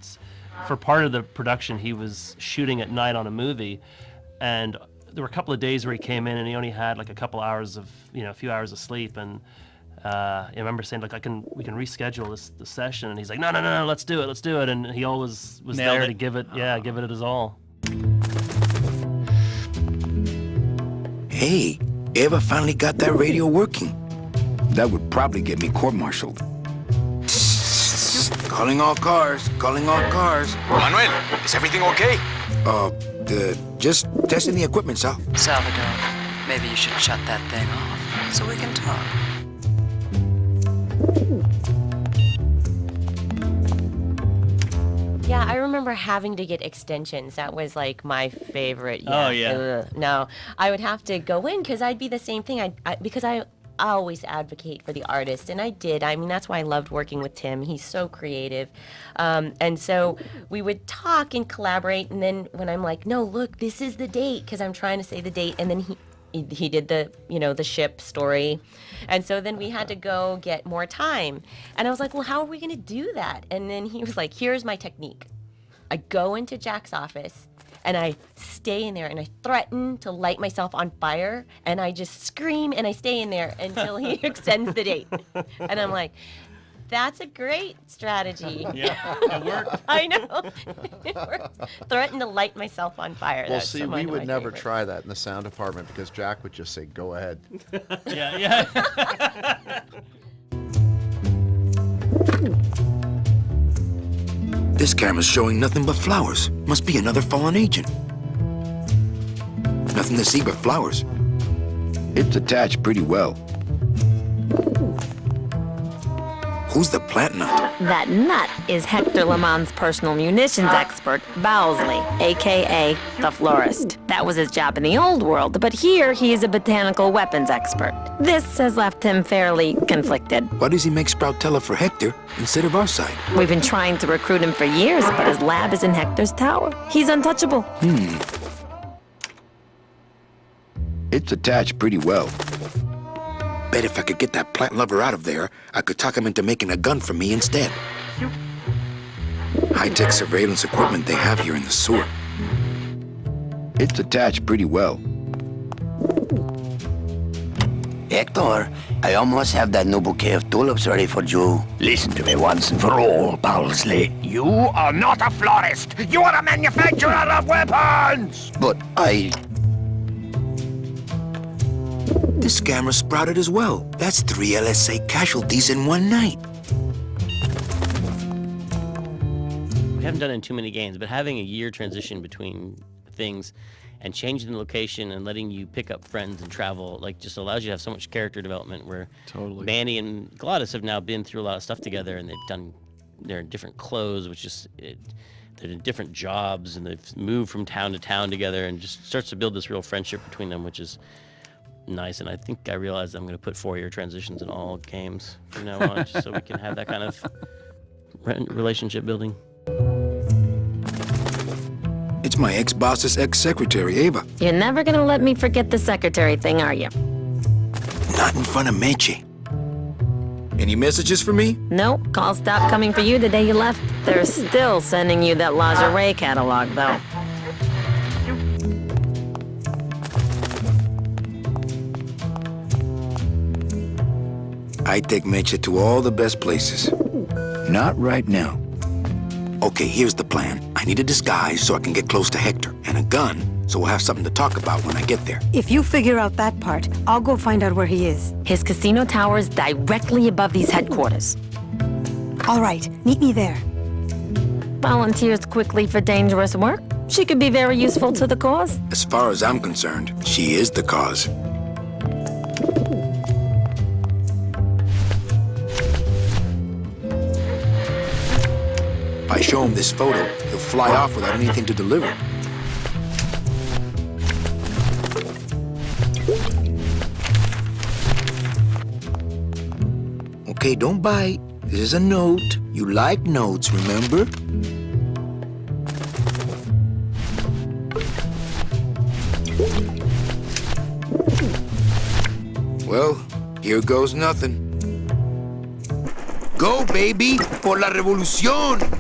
for part of the production, he was shooting at night on a movie, and there were a couple of days where he came in and he only had like a couple hours of, a few hours of sleep. And I remember saying, like, we can reschedule the session, and he's like, no, let's do it. And he always was Nailed there it. to give it his all. Hey, Eva finally got that radio working. That would probably get me court-martialed. Calling all cars. Manuel, is everything okay? Just testing the equipment, Sal. Salvador, maybe you should shut that thing off so we can talk. Yeah, I remember having to get extensions. That was like my favorite. Oh, yeah. No, I would have to go in because I'd be the same thing. Because I always advocate for the artist, and I did. I mean, that's why I loved working with Tim. He's so creative. And so we would talk and collaborate, and then when I'm like, no, look, this is the date, because I'm trying to say the date, and then he did the ship story. And so then we had to go get more time. And I was like, well, how are we going to do that? And then he was like, here's my technique. I go into Jack's office, and I stay in there, and I threaten to light myself on fire, and I just scream, and I stay in there until he extends the date. And I'm like, that's a great strategy. Yeah, it worked. I know. It worked. Threaten to light myself on fire. Well, That's see, one we of would my never favorites. try that in the sound department because Jack would just say, go ahead. Yeah. This camera's showing nothing but flowers. Must be another fallen agent. Nothing to see but flowers. It's attached pretty well. Who's the plant nut? That nut is Hector Lemon's personal munitions expert, Bowsley, a.k.a. the florist. That was his job in the old world, but here he is a botanical weapons expert. This has left him fairly conflicted. Why does he make Sproutella for Hector instead of our side? We've been trying to recruit him for years, but his lab is in Hector's tower. He's untouchable. It's attached pretty well. Bet if I could get that plant lover out of there, I could talk him into making a gun for me instead. High-tech surveillance equipment they have here in the sewer. It's attached pretty well. Hector, I almost have that new bouquet of tulips ready for you. Listen to me once and for all, Bowsley. You are not a florist. You are a manufacturer of weapons. But This scammer sprouted as well. That's 3 LSA casualties in one night. We haven't done it in too many games, but having a year transition between things and changing the location and letting you pick up friends and travel, like, just allows you to have so much character development where Totally. Manny and Glottis have now been through a lot of stuff together, and they're in different clothes, which is, they're in different jobs, and they've moved from town to town together, and just starts to build this real friendship between them, which is nice. And I think I realized I'm going to put 4-year transitions in all games from now on, just so we can have that kind of relationship building. It's my ex-boss's ex-secretary, Ava. You're never gonna let me forget the secretary thing, are you? Not in front of Meche. Any messages for me? Nope, calls stopped coming for you the day you left. They're still sending you that lingerie catalog, though. I take Mecha to all the best places. Not right now. Okay, here's the plan. I need a disguise so I can get close to Hector, and a gun so we'll have something to talk about when I get there. If you figure out that part, I'll go find out where he is. His casino tower is directly above these headquarters. All right, meet me there. Volunteers quickly for dangerous work. She could be very useful to the cause. As far as I'm concerned, she is the cause. If I show him this photo, he'll fly off without anything to deliver. Okay, don't bite. This is a note. You like notes, remember? Well, here goes nothing. Go, baby, por la revolución!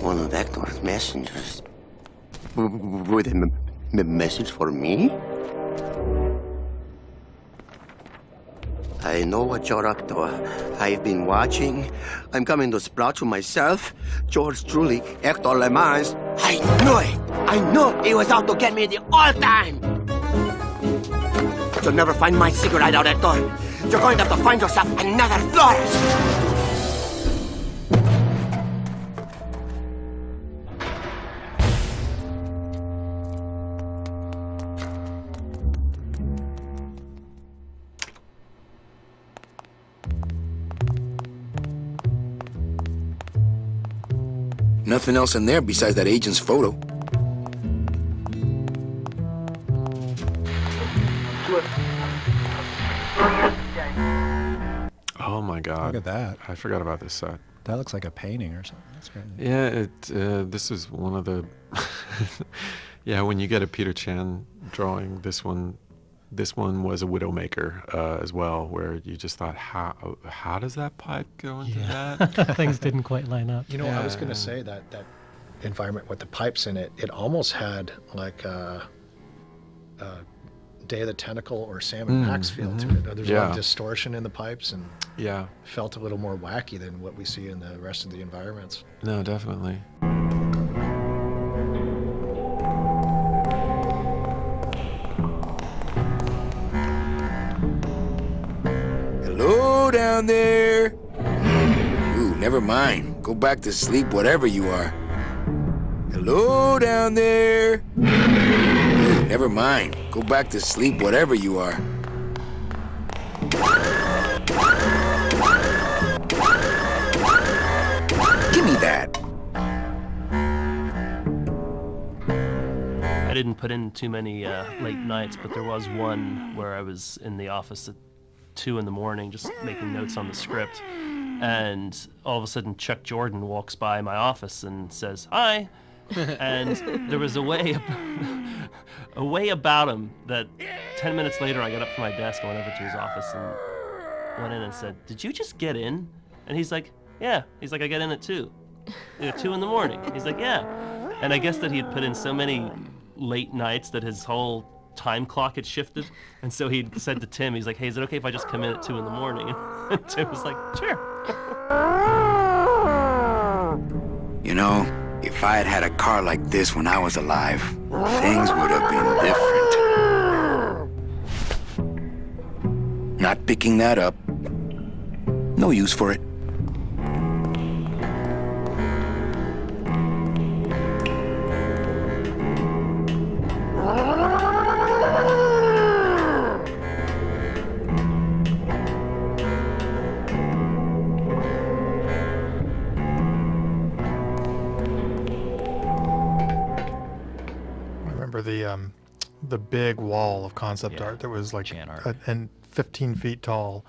One of Hector's messengers. With a message for me? I know what you're up to. I've been watching. I'm coming to sprout you myself. Yours truly, Hector Le Mans. I knew it! I knew he was out to get me the whole time! You'll never find my secret hideout, Hector. You're going to have to find yourself another Flores! Nothing else in there besides that agent's photo. Oh my God! Look at that. I forgot about this set. That looks like a painting or something. That's great. Yeah, this is one of the. Yeah, when you get a Peter Chan drawing, this one was a Widowmaker as well, where you just thought, how does that pipe go into that? Things didn't quite line up. You know, I was going to say that environment with the pipes in it, it almost had like a Day of the Tentacle or Sam and Max feel to it. There's a lot of distortion in the pipes and felt a little more wacky than what we see in the rest of the environments. No, definitely. Hello down there. Ooh, never mind. Go back to sleep, whatever you are. Hello down there. Ooh, never mind. Go back to sleep, whatever you are. Give me that. I didn't put in too many late nights, but there was one where I was in the office at 2 in the morning just making notes on the script, and all of a sudden Chuck Jordan walks by my office and says, "Hi." And there was a way about him that 10 minutes later I got up from my desk and went over to his office and went in and said, "Did you just get in?" And he's like, "Yeah." He's like, "I get in at 2. 2 in the morning." He's like, "Yeah." And I guess that he had put in so many late nights that his whole time clock had shifted, and so he said to Tim, he's like, "Hey, is it okay if I just come in at 2 in the morning?" And Tim was like, "Sure." You know, if I had had a car like this when I was alive, things would have been different. Not picking that up. No use for it. remember the big wall of concept art that was like and 15 feet tall,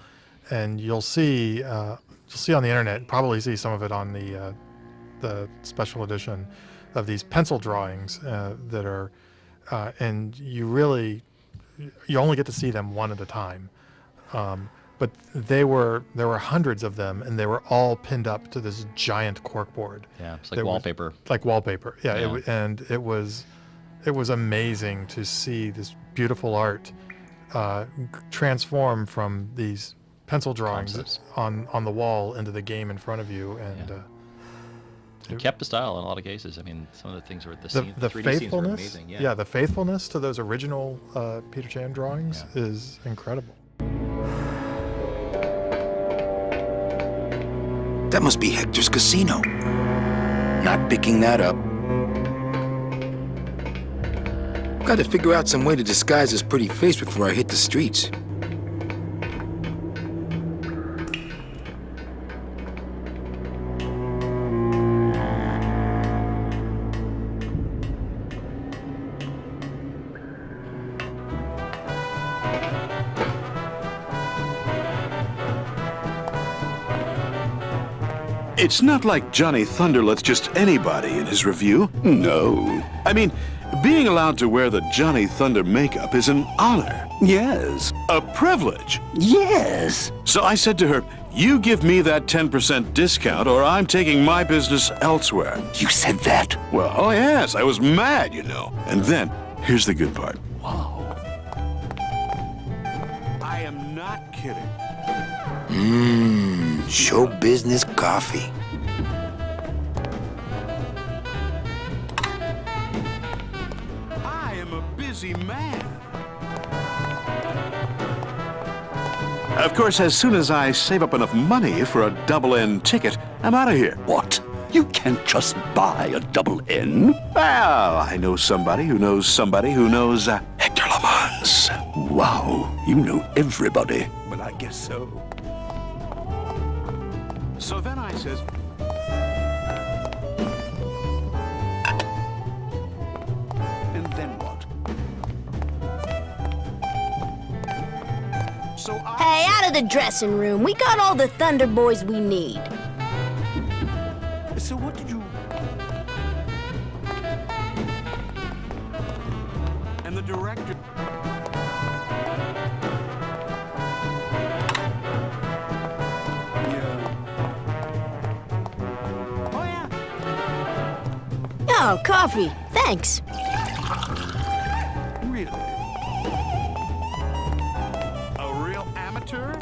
and you'll see on the internet, probably see some of it on the special edition of these pencil drawings that are, and you only get to see them one at a time. But there were hundreds of them, and they were all pinned up to this giant corkboard. Yeah, it's like wallpaper. Like wallpaper, yeah. Yeah. It was amazing to see this beautiful art transform from these pencil drawings on the wall into the game in front of you, and it kept the style in a lot of cases. I mean, some of the things were the 3D faithfulness. scenes were amazing. Yeah, the faithfulness to those original Peter Chan drawings is incredible. That must be Hector's casino. Not picking that up. Got to figure out some way to disguise this pretty face before I hit the streets. It's not like Johnny Thunder lets just anybody in his review. No. I mean, being allowed to wear the Johnny Thunder makeup is an honor. Yes. A privilege. Yes. So I said to her, you give me that 10% discount or I'm taking my business elsewhere. You said that? Well, oh yes, I was mad, you know. And then, here's the good part. Wow. I am not kidding. Show business coffee. I am a busy man. Of course, as soon as I save up enough money for a double-N ticket, I'm out of here. What? You can't just buy a double-N? Well, I know somebody who knows somebody who knows Hector Lamans. Wow, you know everybody. Well, I guess so. So then I says, and then what? So Hey, out of the dressing room. We got all the Thunder Boys we need. So what did you... And the director... Oh, coffee. Thanks. Really? A real amateur?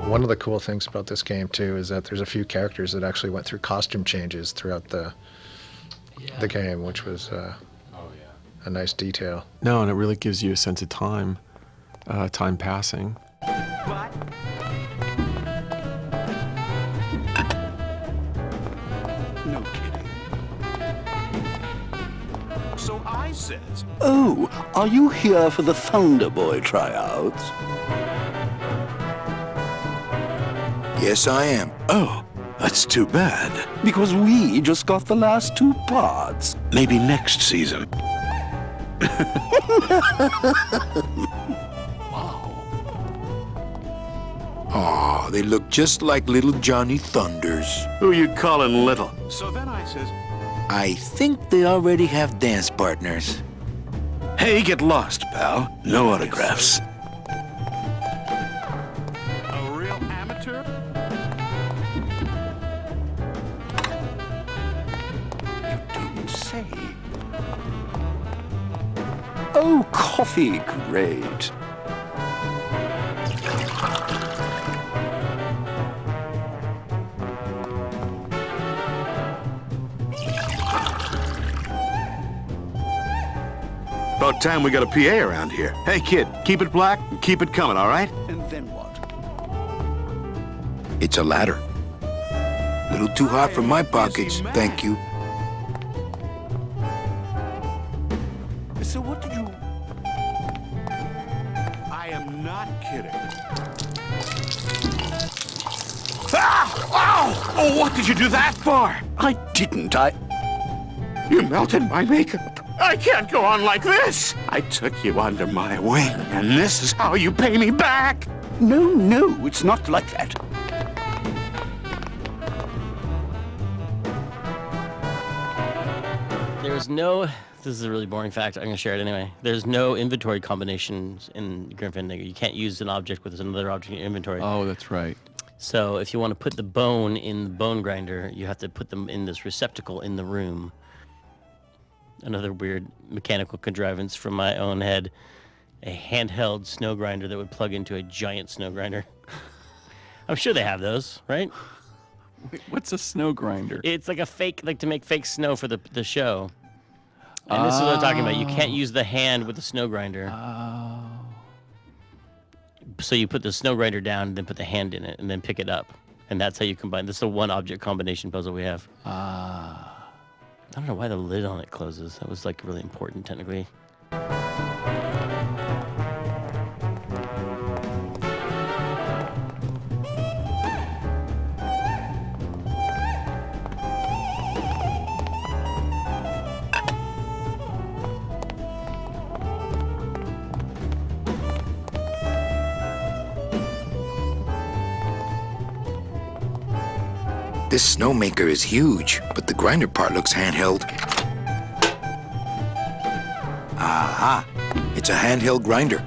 One of the cool things about this game too is that there's a few characters that actually went through costume changes throughout the game, which was a nice detail. No, and it really gives you a sense of time, time passing. No kidding. So I says, Oh, are you here for the Thunder Boy tryouts? Yes, I am. Oh, that's too bad. Because we just got the last 2 parts. Maybe next season. Aw, they look just like little Johnny Thunders. Who you calling little? So then I says, I think they already have dance partners. hey, get lost, pal. No autographs. A real amateur? You don't say. Oh, coffee, great. About time we got a PA around here. Hey, kid, keep it black and keep it coming, all right? And then what? It's a ladder. Little too hot for my pockets, thank you. So what did you... I am not kidding. Ah! Ow! Oh, what did you do that for? I didn't. You melted my makeup. I can't go on like this. I took you under my wing, and this is how you pay me back. No, it's not like that. There's no, this is a really boring fact, I'm going to share it anyway. There's no inventory combinations in Grim Fandango. You can't use an object with another object in your inventory. Oh, that's right. So if you want to put the bone in the bone grinder, you have to put them in this receptacle in the room. Another weird mechanical contrivance from my own head. A handheld snow grinder that would plug into a giant snow grinder. I'm sure they have those, right? Wait, what's a snow grinder? It's like a fake, like to make fake snow for the show. And this is what I'm talking about. You can't use the hand with the snow grinder. So you put the snow grinder down, then put the hand in it, and then pick it up. And that's how you combine. This is a one object combination puzzle we have. I don't know why the lid on it closes. That was like really important technically. This snowmaker is huge, but the grinder part looks handheld. Aha! It's a handheld grinder.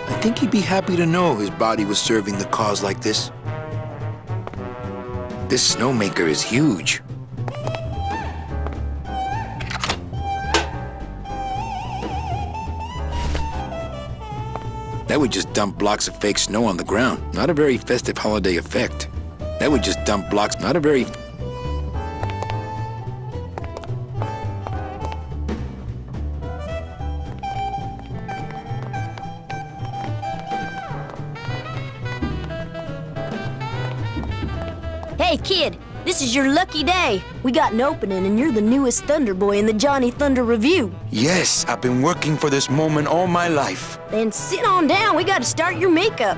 I think he'd be happy to know his body was serving the cause like this. This snowmaker is huge. That would just dump blocks of fake snow on the ground. Not a very festive holiday effect. That would just dump blocks, not a very... Hey, kid, this is your lucky day. We got an opening, and you're the newest Thunder Boy in the Johnny Thunder Review. Yes, I've been working for this moment all my life. Then sit on down. We got to start your makeup.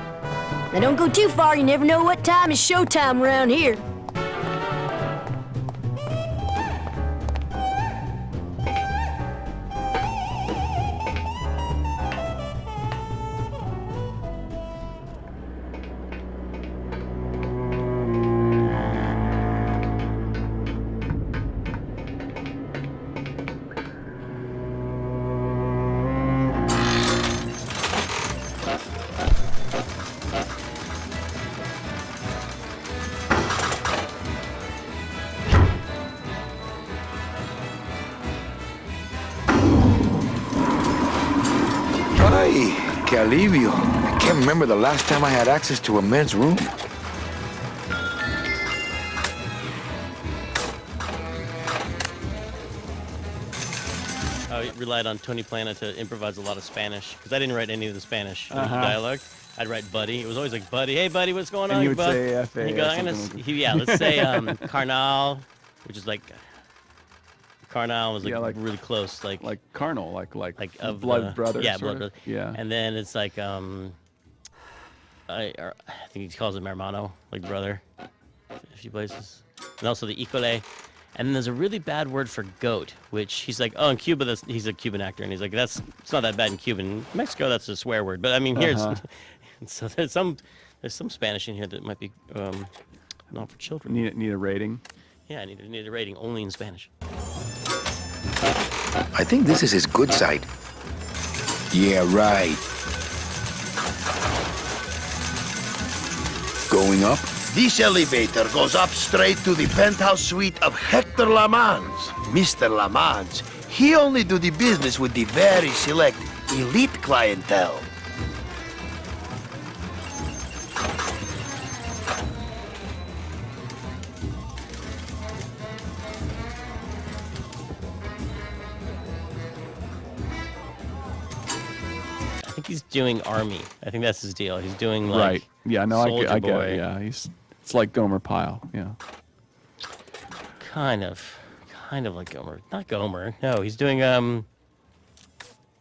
Now, don't go too far. You never know what time is showtime around here. Ay, que alivio. I can't remember the last time I had access to a men's room. I relied on Tony Plana to improvise a lot of Spanish, because I didn't write any of the Spanish dialogue. I'd write Buddy. It was always like, Buddy, hey, Buddy, what's going on, And he would bud? say F.A. And he'd or go, something like that. yeah, let's say Carnal, which is like, Carnal was like, really close. Like carnal, like of blood brother. Yeah, sort blood of. brother. Yeah. And then it's like, I think he calls him hermano, like brother, a few places. And also the Icole. And then there's a really bad word for goat, which he's like, oh, in Cuba, he's a Cuban actor, and he's like, it's not that bad in Cuban. In Mexico, that's a swear word. But I mean, here it's, so there's some Spanish in here that might be not for children. Need a rating? Yeah, I need a rating only in Spanish. I think this is his good side. Yeah, right. Going up? This elevator goes up straight to the penthouse suite of Hector Lamans. Mr. Lamans, he only do the business with the very select elite clientele. I think he's doing Army. I think that's his deal. He's doing like Right. Yeah, no, Soldier I get Boy. it. Yeah, it's like Gomer Pyle. Yeah. Kind of like Gomer. Not Gomer. No, he's doing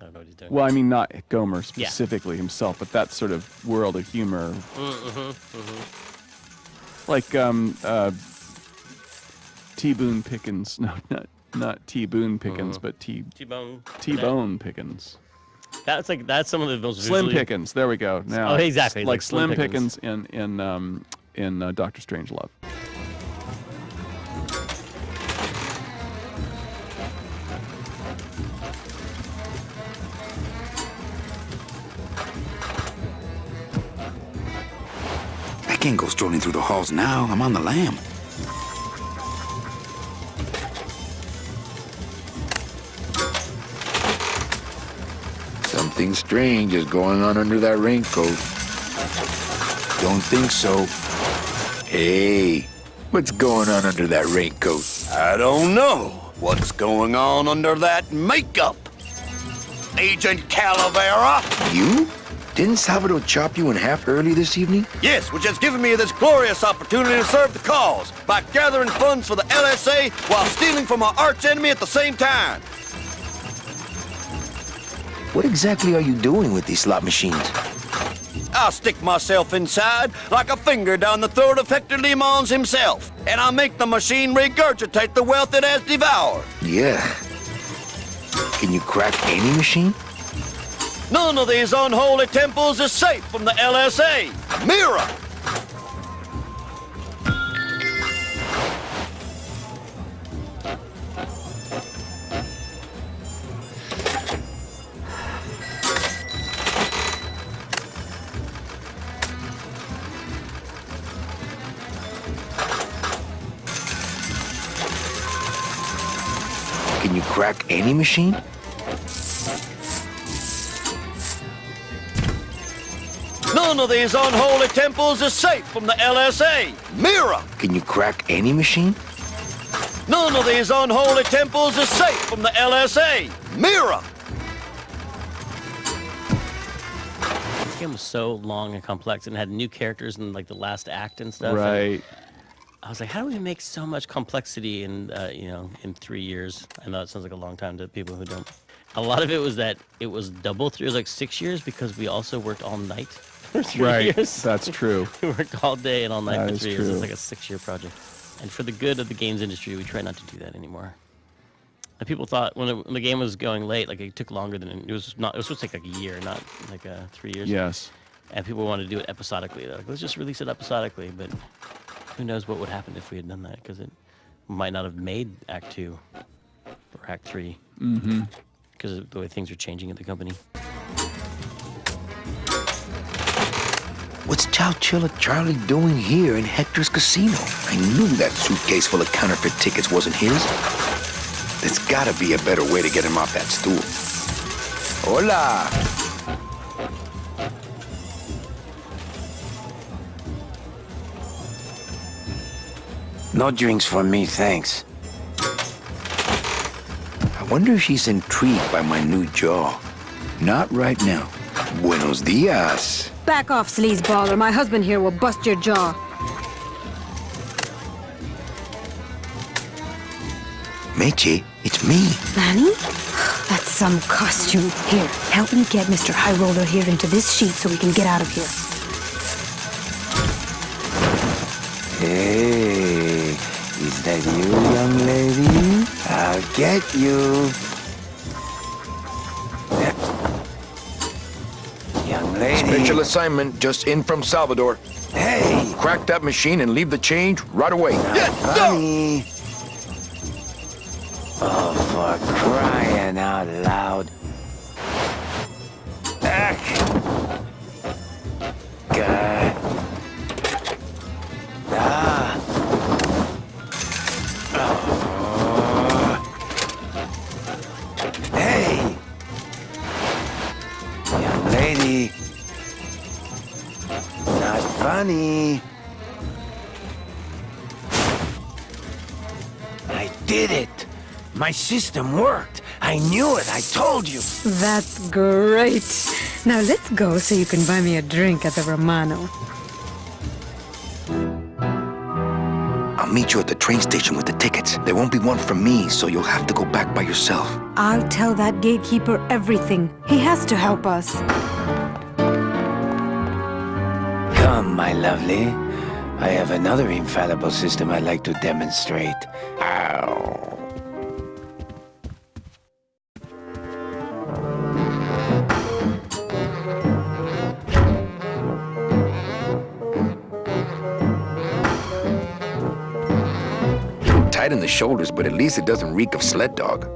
I don't know what he's doing. Well, I mean, not Gomer specifically himself, but that sort of world of humor. Like T. Boone Pickens. No, not T. Boone Pickens, but T-Bone Pickens. That's some of the most Slim visually... Pickens. There we go. Now, oh, exactly. Like Slim Pickens in Doctor Strangelove. I can't go strolling through the halls now. I'm on the lam. Something strange is going on under that raincoat. Don't think so. Hey, what's going on under that raincoat? I don't know what's going on under that makeup. Agent Calavera? You? Didn't Salvador chop you in half early this evening? Yes, which has given me this glorious opportunity to serve the cause by gathering funds for the LSA while stealing from our arch enemy at the same time. What exactly are you doing with these slot machines? I'll stick myself inside like a finger down the throat of Hector Le Mans himself, and I'll make the machine regurgitate the wealth it has devoured. Yeah. Can you crack any machine? None of these unholy temples is safe from the LSA. Mira! Can you crack any machine? None of these unholy temples is safe from the LSA. Mira! Can you crack any machine? None of these unholy temples is safe from the LSA. Mira! This game was so long and complex and had new characters in like the last act and stuff. Right. And I was like, how do we make so much complexity in in 3 years? I know it sounds like a long time to people who don't. A lot of it was that it was double 3 years, like 6 years, because we also worked all night for 3 years. That's true. We worked all day and all night That for 3 is years. true. It's like a 6-year project. And for the good of the games industry, we try not to do that anymore. And people thought when the game was going late, like it took longer than it was not. It was supposed to take like a year, not like 3 years. Yes. And people wanted to do it episodically. They're like, let's just release it episodically. But who knows what would happen if we had done that? Because it might not have made Act 2 or Act 3. Mm-hmm. Because of the way things are changing at the company. What's Chowchilla Charlie doing here in Hector's casino? I knew that suitcase full of counterfeit tickets wasn't his. There's gotta be a better way to get him off that stool. Hola! No drinks for me, thanks. I wonder if she's intrigued by my new jaw. Not right now. Buenos dias. Back off, sleazeballer. My husband here will bust your jaw. Meche, it's me. Manny? That's some costume. Here, help me get Mr. High Roller here into this sheet so we can get out of here. Hey, is that you, young lady? I'll get you. Young lady. Special assignment just in from Salvador. Hey! Crack that machine and leave the change right away. Honey. Oh, for crying out loud. God. Ah. Hey! Young lady. Not funny. I did it. My system worked. I knew it. I told you. That's great. Now let's go so you can buy me a drink at the Romano. I'll meet you at the train station with the ticket. tickets. There won't be one for me, so you'll have to go back by yourself. I'll tell that gatekeeper everything. He has to help us. Come, my lovely. I have another infallible system I'd like to demonstrate. Ow. Tight in the shoulders, but at least it doesn't reek of sled dog.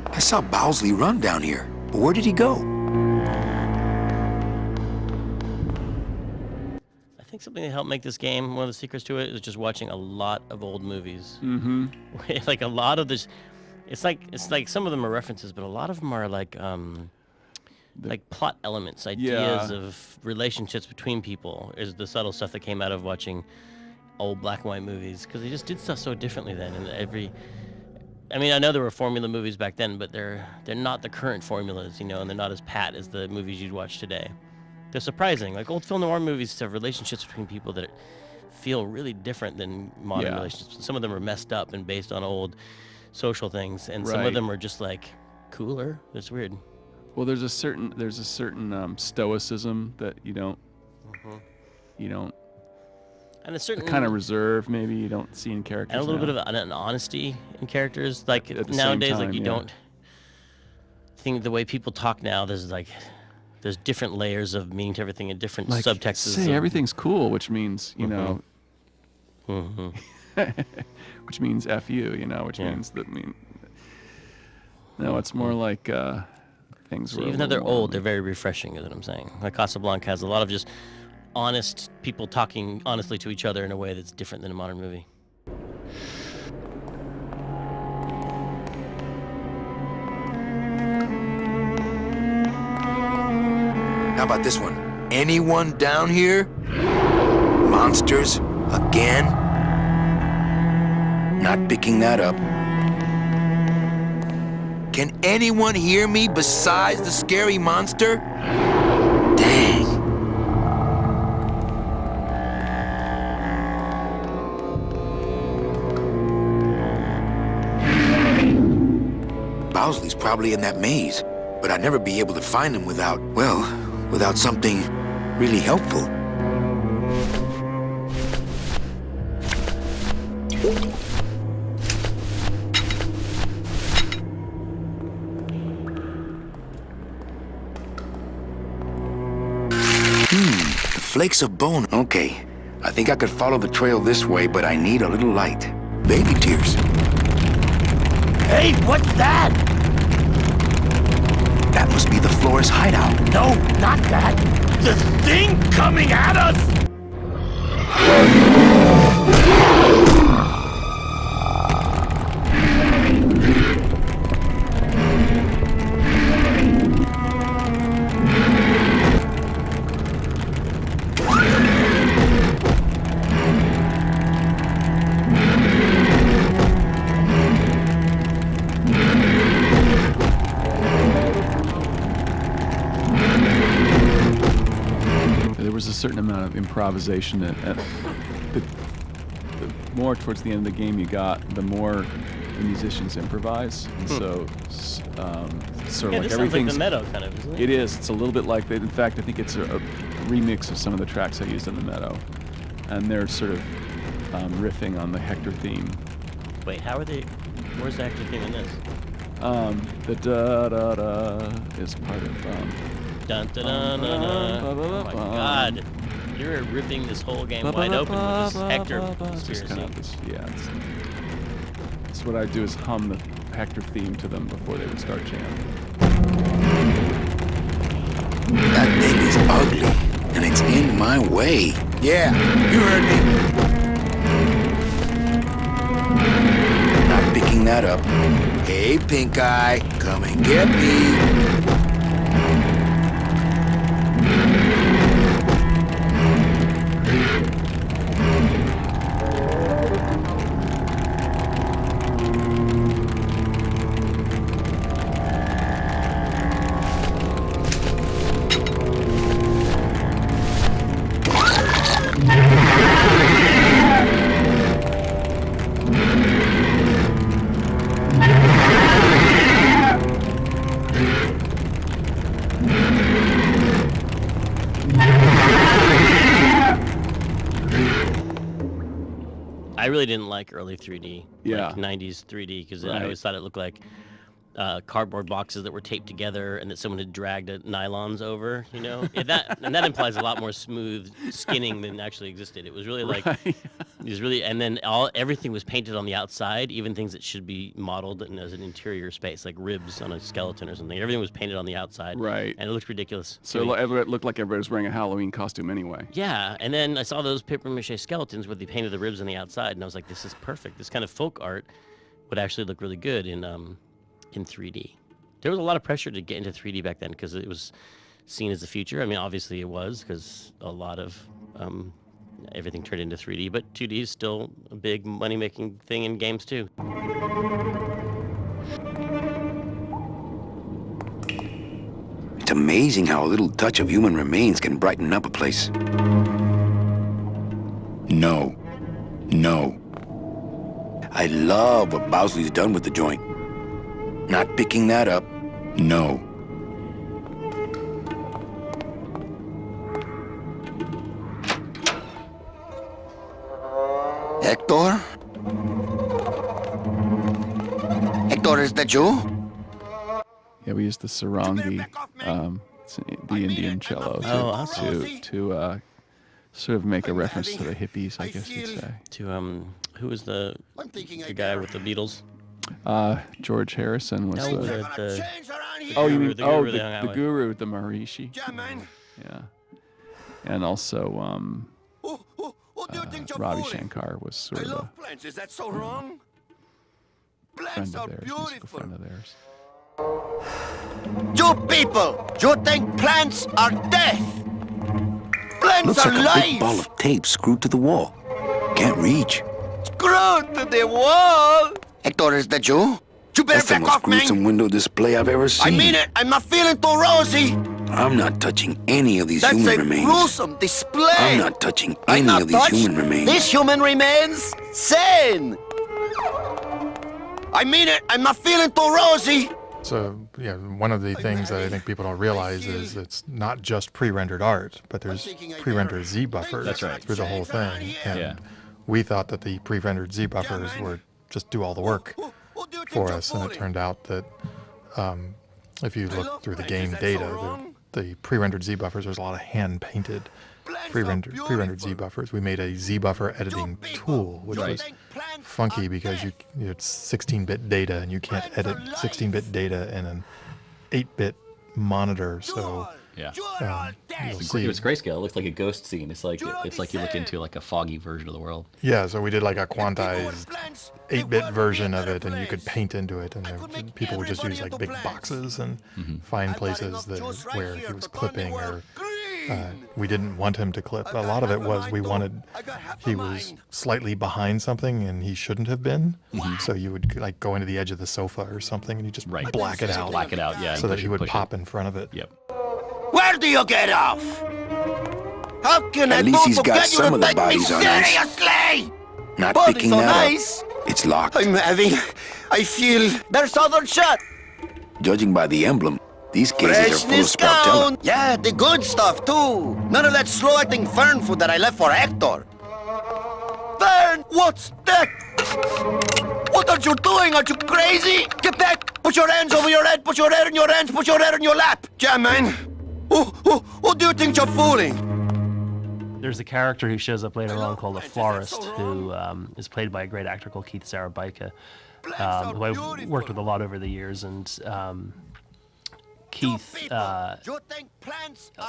I saw Bowsley run down here, but where did he go? I think something that helped make this game, one of the secrets to it, is just watching a lot of old movies. Mm-hmm. Like a lot of this, it's like some of them are references, but a lot of them are like plot elements, ideas of relationships between people. Is the subtle stuff that came out of watching old black and white movies, because they just did stuff so differently then. And I mean, I know there were formula movies back then, but they're not the current formulas, you know, and they're not as pat as the movies you'd watch today. They're surprising. Like old film noir movies have relationships between people that feel really different than modern relationships. Some of them are messed up and based on old social things, and some of them are just like cooler. It's weird. Well, there's a certain stoicism that you don't, and a certain kind of reserve maybe you don't see in characters, and a little now. bit of an honesty in characters. Like At the nowadays, same time, like you don't think the way people talk now. There's different layers of meaning to everything and different like, subtexts. Say everything's cool, which means know, which means F you, which means that No, it's more like things. So were even though they're old, they're very refreshing, is what I'm saying. Like Casablanca has a lot of just honest people talking honestly to each other in a way that's different than a modern movie. How about this one? Anyone down here? Monsters? Again? Not picking that up. Can anyone hear me besides the scary monster? Dang. Bowsley's probably in that maze, but I'd never be able to find him without something really helpful. The flakes of bone. Okay, I think I could follow the trail this way, but I need a little light. Baby tears. Hey, what's that? That must be the florist's hideout. No, not that. The thing coming at us! There's a certain amount of improvisation the more towards the end of the game you got, the more the musicians improvise, and so sort of like everything's like the Meadow kind of, isn't it? It is. It's a little bit like in fact I think it's a remix of some of the tracks I used in the Meadow, and they're sort of riffing on the Hector theme. Wait, how are they? Where's the Hector theme in this? The da da da is part of Dun, dun, dun, dun, dun. Oh my God! You're ripping this whole game wide open with this Hector conspiracy. Kind of it's what I do is hum the Hector theme to them before they would start jamming. ugly, and it's in my way. Yeah, you heard me. Not picking that up. Hey, Pink Eye, come and get me. I really didn't like early 3D, Yeah. like 90s 3D, because Right. I always thought it looked like cardboard boxes that were taped together and that someone had dragged nylons over, you know? and that implies a lot more smooth skinning than actually existed. It was really like, it was really, and then everything was painted on the outside, even things that should be modeled as an interior space, like ribs on a skeleton or something. Everything was painted on the outside. Right. And it looked ridiculous. So it looked like everybody was wearing a Halloween costume anyway. Yeah, and then I saw those papier-mâché skeletons where they painted the ribs on the outside, and I was like, this is perfect. This kind of folk art would actually look really good in 3D. There was a lot of pressure to get into 3D back then because it was seen as the future. I mean, obviously it was, because a lot of everything turned into 3D, but 2D is still a big money-making thing in games too. It's amazing how a little touch of human remains can brighten up a place. No. No. I love what Bowsley's done with the joint. Not picking that up. No. Hector? Hector, is that you? Yeah, we used the sarangi, the Indian cello, to sort of make a reference to the hippies, I guess you'd say. To who was the guy with the Beatles? George Harrison was No, the you mean the guru, the Maharishi. Yeah, and also Ravi Shankar was sort of a Plants. Is that so wrong? friend of theirs, musical friend of theirs. You people, you think plants are death? Plants Looks are like a life. big ball of tape screwed to the wall. Can't reach. Screwed to the wall. Hector, is that you? You better That's the back most off, man. gruesome window display I've ever seen. I mean it. I'm not feeling too rosy. I'm not touching any of these That's human a remains. gruesome display. I'm not touching I'm any not of these touched. human remains. This human remains sane. I mean it. I'm not feeling too rosy. So, yeah, one of the things that I think people don't realize is it's not just pre-rendered art, but there's pre-rendered Z buffers through the whole thing. And we thought that the pre-rendered Z buffers would just do all the work for us, and it turned out that if you look through the game data, the pre-rendered Z buffers, there's a lot of hand-painted pre-rendered Z buffers. We made a Z buffer editing tool, which was funky because it's 16-bit data, and you can't edit 16-bit data in an 8-bit monitor. So yeah, you'll see. It was grayscale. It looks like a ghost scene. It's like you look into like a foggy version of the world. Yeah, so we did like a quantized 8-bit version of it, and you could paint into it, and people would just use like big boxes and find places where he was clipping, or we didn't want him to clip. A lot of it was he was slightly behind something and he shouldn't have been. So you would like go into the edge of the sofa or something, and you just black it out. Black it out, yeah. So that he would pop in front of it. Yep. Where do you get off? How can I At least do he's to got get you some to of the take me bodies on ice. seriously? Not Body's picking on that ice. up. It's locked. I feel there's other shot. Judging by the emblem, these cases are full of Freshness Sproutella. count. Yeah, the good stuff too. None of that slow-acting fern food that I left for Hector. Fern, what's that? What are you doing? Are you crazy? Get back! Put your hands over your head. Put your head in your hands. Put your head in your lap. Yeah, man. Who do you think you're fooling? There's a character who shows up later on called the Florist, who is played by a great actor called Keith Sarabaika, who I've worked with a lot over the years. And Keith,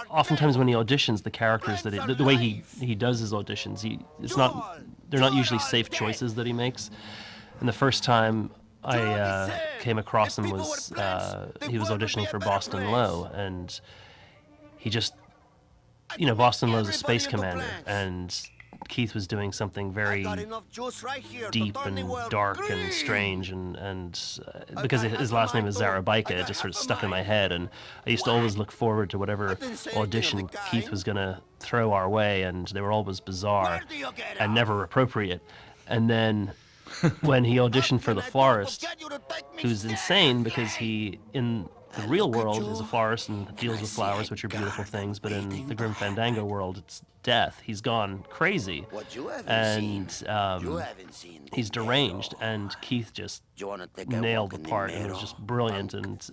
oftentimes when he auditions, the characters that the way he does his auditions, they're not usually safe choices that he makes. And the first time I came across him was he was auditioning for Boston Low, and he just, Boston Low's a space commander, and Keith was doing something very deep and dark and strange, and because his last name is Zarabaika, it just sort of stuck in my head, and I used to always look forward to whatever audition Keith was going to throw our way, and they were always bizarre and never appropriate. And then when he auditioned for The Florist, who's insane because he, in the real world, is a florist and deals with flowers, which are beautiful things, but in the Grim Fandango world, it's death. He's gone crazy, and he's deranged, and Keith just nailed the part, and it was just brilliant, and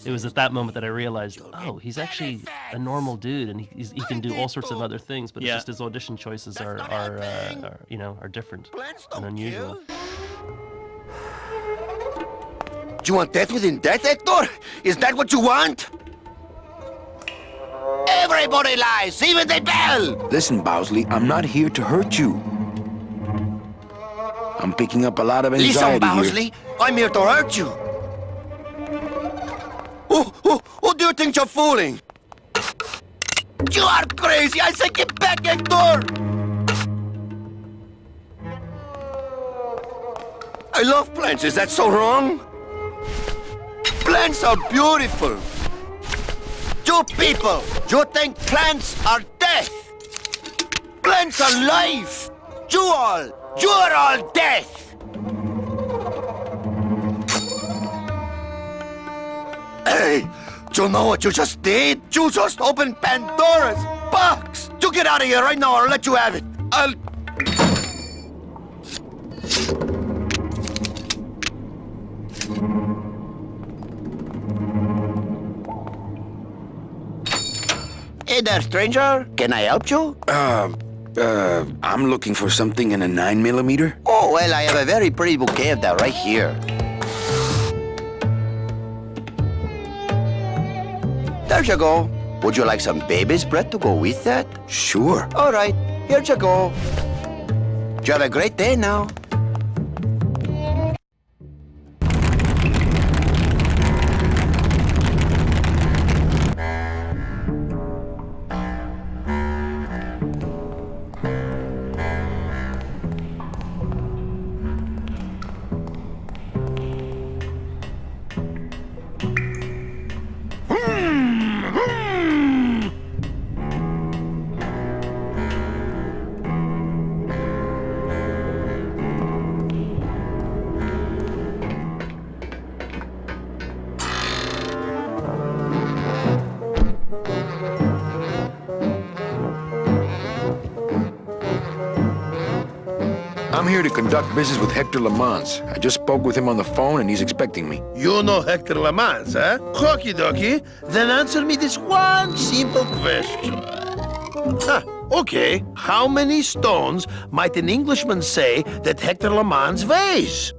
it was at that moment that I realized, oh, he's actually a normal dude, and he can do all sorts of other things, but it's just his audition choices are different and unusual. Do you want death within death, Hector? Is that what you want? Everybody lies, even the bell! Listen, Bowsley, I'm not here to hurt you. I'm picking up a lot of anxiety Listen, Bowsley, here. I'm here to hurt you. Who do you think you're fooling? You are crazy! I say get back, Hector! I love plants, is that so wrong? Plants are beautiful. You people, you think plants are death? Plants are life. You're all death. Hey, do you know what you just did? You just opened Pandora's box. You get out of here right now or I'll let you have it. Hey there, stranger. Can I help you? I'm looking for something in a 9mm. Oh, well, I have a very pretty bouquet of that right here. There you go. Would you like some baby's breath to go with that? Sure. All right, here you go. You have a great day now. I'm here to conduct business with Hector Lamans. I just spoke with him on the phone, and he's expecting me. You know Hector Lamans, eh? Okie dokie. Then answer me this one simple question. Okay. How many stones might an Englishman say that Hector Lamans weighs?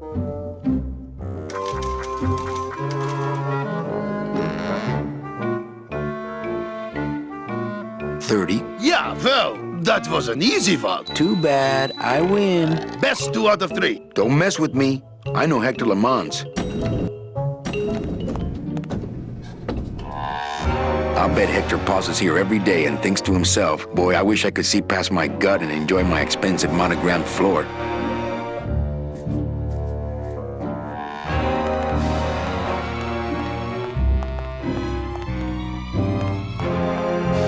$30. Yeah, well, that was an easy one. Too bad. I win. Best 2 out of 3. Don't mess with me. I know Hector Lamans. I'll bet Hector pauses here every day and thinks to himself, boy, I wish I could see past my gut and enjoy my expensive monogrammed floor.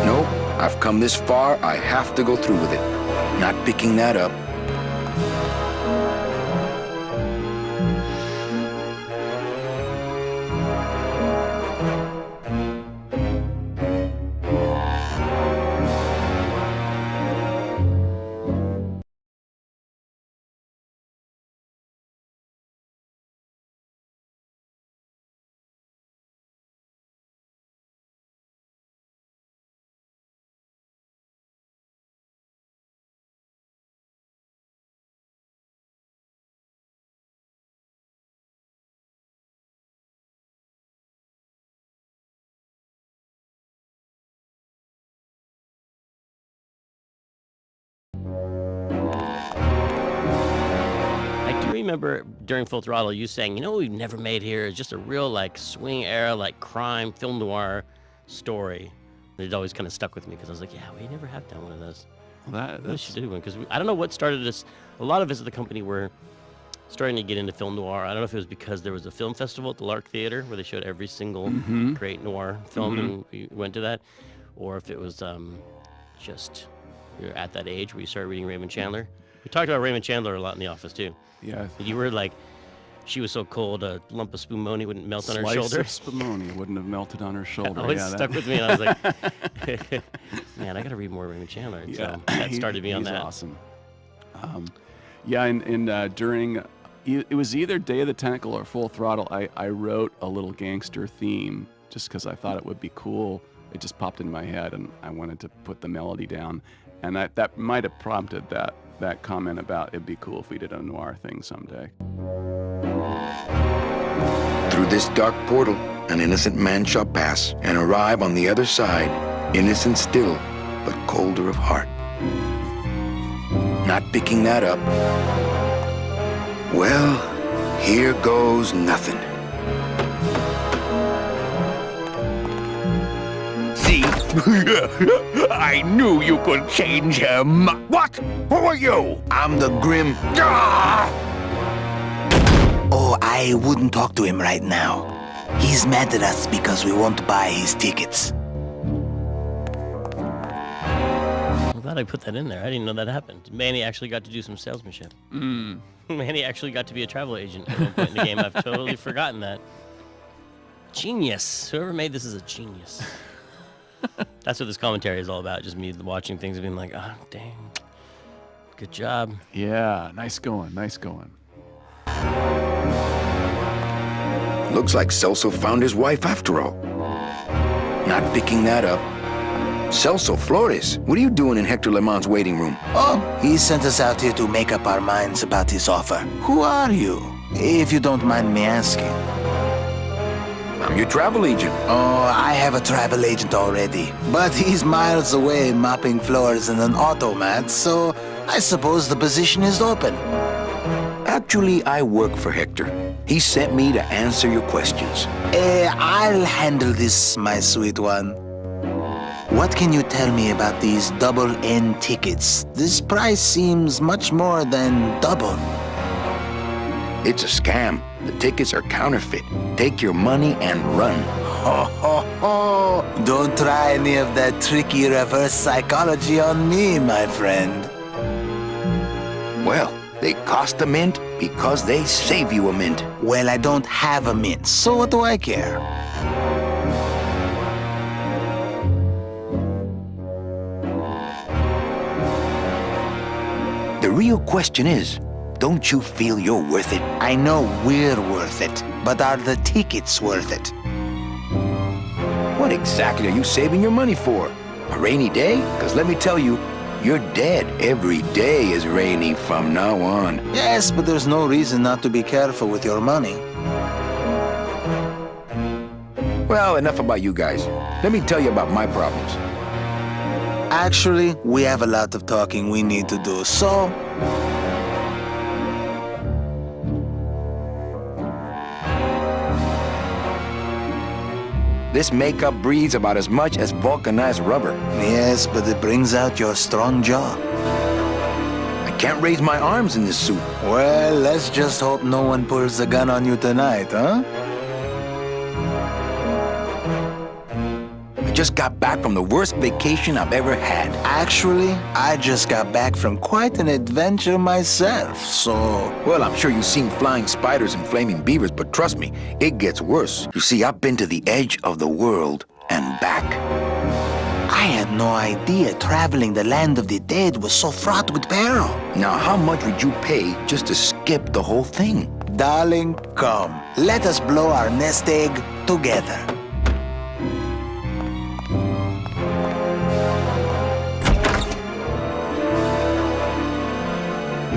Nope, I've come this far, I have to go through with it. Not picking that up. I do remember during Full Throttle you saying, you know what we've never made here is just a real like swing era, like crime, film noir story. And it always kind of stuck with me because I was like, yeah, we never have done one of those. We should do one because I don't know what started this. A lot of us at the company were starting to get into film noir. I don't know if it was because there was a film festival at the Lark Theater where they showed every single great noir film and we went to that, or if it was just we were at that age where you started reading Raymond Chandler. We talked about Raymond Chandler a lot in the office too. Yeah. You were like, she was so cold, a lump of spumoni wouldn't melt on her Slice shoulder. of spumoni wouldn't have melted on her shoulder. That always Yeah, stuck with me, and I was like, man, I got to read more Raymond Chandler. And so that started me on that. Awesome. Yeah, and during, it was either Day of the Tentacle or Full Throttle, I wrote a little gangster theme just because I thought it would be cool. It just popped in my head, and I wanted to put the melody down. And that might have prompted that comment about it'd be cool if we did a noir thing someday. Through this dark portal, an innocent man shall pass and arrive on the other side, innocent still, but colder of heart. Not picking that up. Well, here goes nothing. See? I knew you could change him. What? Who are you? I'm the Grim. Oh, I wouldn't talk to him right now. He's mad at us because we won't buy his tickets. I'm glad I put that in there. I didn't know that happened. Manny actually got to do some salesmanship. Manny actually got to be a travel agent at one point in the game. I've totally forgotten that. Genius. Whoever made this is a genius. That's what this commentary is all about. Just me watching things and being like, oh, dang. Good job. Yeah, nice going, nice going. Looks like Celso found his wife after all. Not picking that up. Celso Flores, what are you doing in Hector LeMans' waiting room? Oh, he sent us out here to make up our minds about his offer. Who are you, if you don't mind me asking? I'm your travel agent. Oh, I have a travel agent already, but he's miles away mopping floors in an automat, so I suppose the position is open. Actually, I work for Hector. He sent me to answer your questions. I'll handle this, my sweet one. What can you tell me about these double N tickets? This price seems much more than double. It's a scam. The tickets are counterfeit. Take your money and run. Ho, ho, ho! Don't try any of that tricky reverse psychology on me, my friend. Well, they cost a mint because they save you a mint. Well, I don't have a mint, so what do I care? The real question is, don't you feel you're worth it? I know we're worth it, but are the tickets worth it? What exactly are you saving your money for? A rainy day? Because let me tell you, you're dead. Every day is rainy from now on. Yes, but there's no reason not to be careful with your money. Well, enough about you guys. Let me tell you about my problems. Actually, we have a lot of talking we need to do, so... This makeup breathes about as much as vulcanized rubber. Yes, but it brings out your strong jaw. I can't raise my arms in this suit. Well, let's just hope no one pulls a gun on you tonight, huh? I just got back from the worst vacation I've ever had. Actually, I just got back from quite an adventure myself, so... Well, I'm sure you've seen flying spiders and flaming beavers, but trust me, it gets worse. You see, I've been to the edge of the world and back. I had no idea traveling the land of the dead was so fraught with peril. Now, how much would you pay just to skip the whole thing? Darling, come. Let us blow our nest egg together.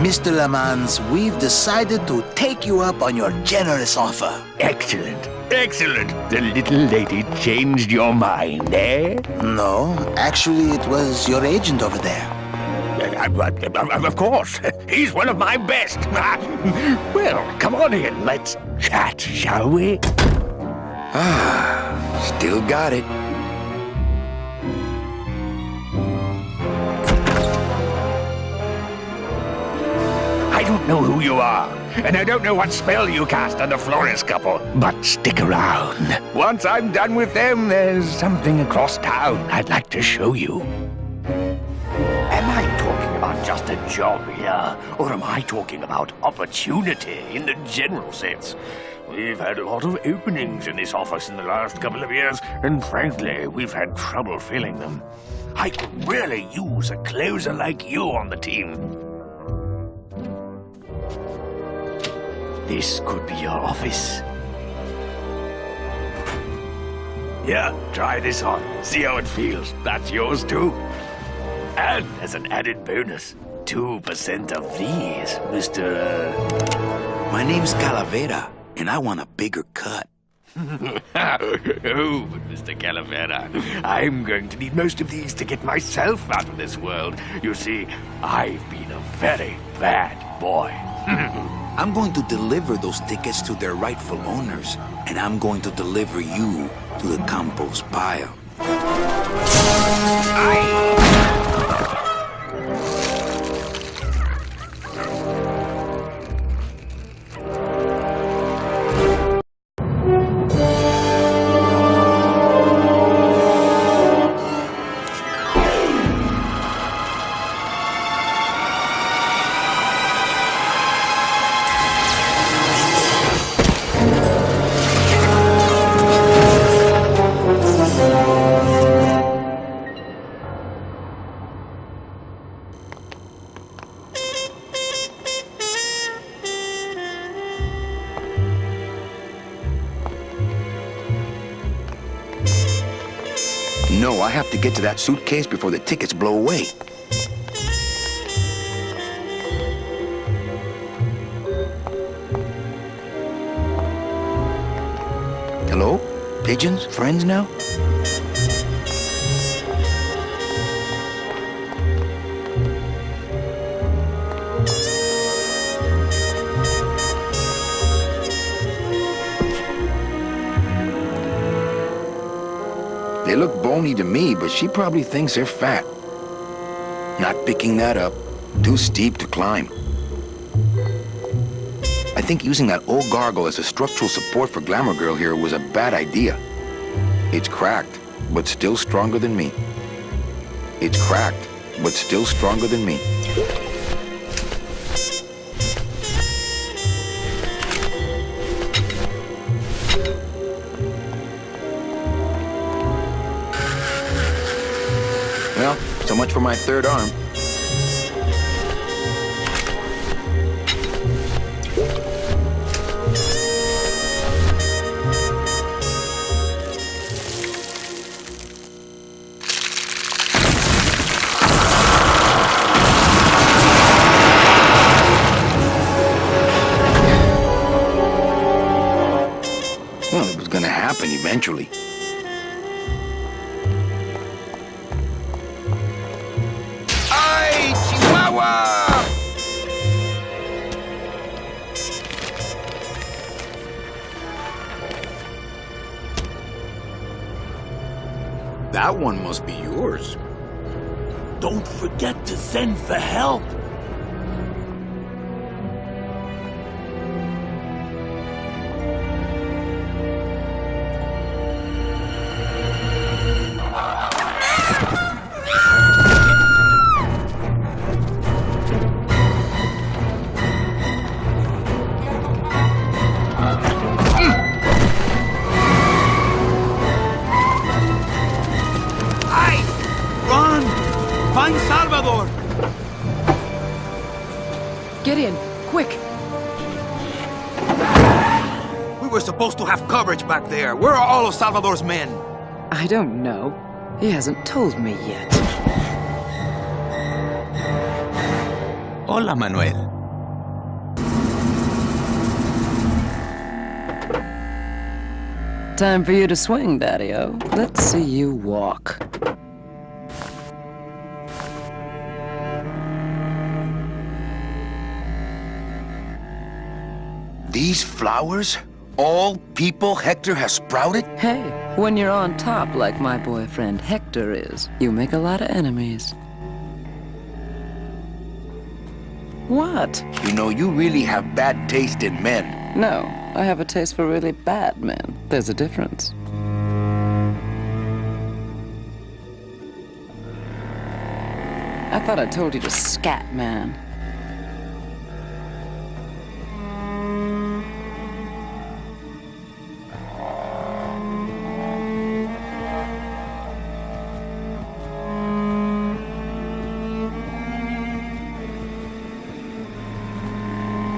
Mr. LeMans, we've decided to take you up on your generous offer. Excellent. Excellent. The little lady changed your mind, eh? No, actually, it was your agent over there. Of course. He's one of my best. Well, come on in. Let's chat, shall we? Still got it. I don't know who you are, and I don't know what spell you cast on the Flores couple, but stick around. Once I'm done with them, there's something across town I'd like to show you. Am I talking about just a job here, or am I talking about opportunity in the general sense? We've had a lot of openings in this office in the last couple of years, and frankly, we've had trouble filling them. I could really use a closer like you on the team. This could be your office. Yeah, try this on. See how it feels. That's yours too. And as an added bonus, 2% of these, Mr. My name's Calavera, and I want a bigger cut. Oh, but Mr. Calavera, I'm going to need most of these to get myself out of this world. You see, I've been a very bad boy. I'm going to deliver those tickets to their rightful owners, and I'm going to deliver you to the compost pile. No, I have to get to that suitcase before the tickets blow away. Hello? Pigeons? Friends now? They look bony to me, but she probably thinks they're fat. Not picking that up. Too steep to climb. I think using that old gargle as a structural support for Glamour Girl here was a bad idea. It's cracked, but still stronger than me. It's cracked, but still stronger than me. Well, so much for my third arm. Well, it was gonna happen eventually. Ay, Chihuahua! That one must be yours. Don't forget to send for help. Run! Find Salvador! Get in, quick! We were supposed to have coverage back there. Where are all of Salvador's men? I don't know. He hasn't told me yet. Hola, Manuel. Time for you to swing, Daddy-O. Let's see you walk. These flowers? All people Hector has sprouted? Hey, when you're on top like my boyfriend Hector is, you make a lot of enemies. What? You know, you really have bad taste in men. No, I have a taste for really bad men. There's a difference. I thought I told you to scat, man.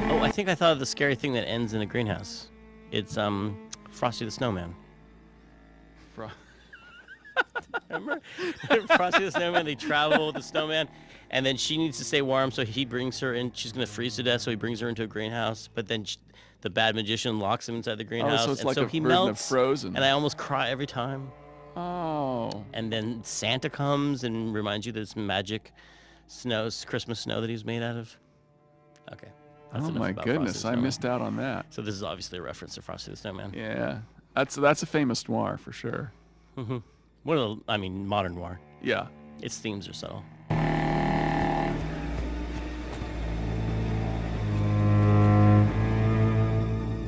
Oh, I think I thought of the scary thing that ends in a greenhouse. It's Frosty the Snowman. Remember? Frosty the Snowman, they travel with the snowman, and then she needs to stay warm, so he brings her in. She's going to freeze to death, so he brings her into a greenhouse, but then the bad magician locks him inside the greenhouse, so it's and like so a he version of melts, Frozen. and I almost cry every time. Oh. And then Santa comes and reminds you that it's magic snow, Christmas snow that he's made out of. Okay. That's Oh enough my about Frosty goodness, the I Snowman. missed out on that. So this is obviously a reference to Frosty the Snowman. Yeah, that's a famous noir for sure. Mm-hmm. Modern noir. Yeah. Its themes are subtle.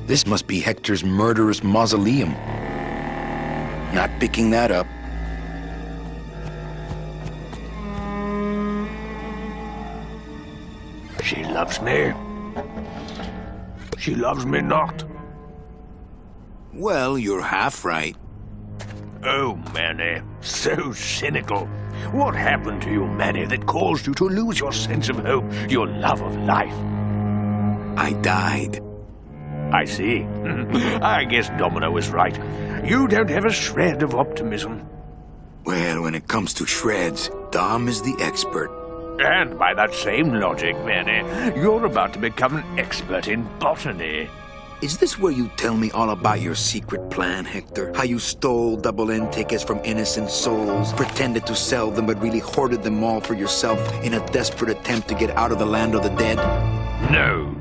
This must be Hector's murderous mausoleum. Not picking that up. She loves me. She loves me not. Well, you're half right. Oh, Manny, so cynical. What happened to you, Manny, that caused you to lose your sense of hope, your love of life? I died. I see. I guess Domino was right. You don't have a shred of optimism. Well, when it comes to shreds, Dom is the expert. And by that same logic, Manny, you're about to become an expert in botany. Is this where you tell me all about your secret plan, Hector? How you stole double-end tickets from innocent souls, pretended to sell them but really hoarded them all for yourself in a desperate attempt to get out of the land of the dead? No.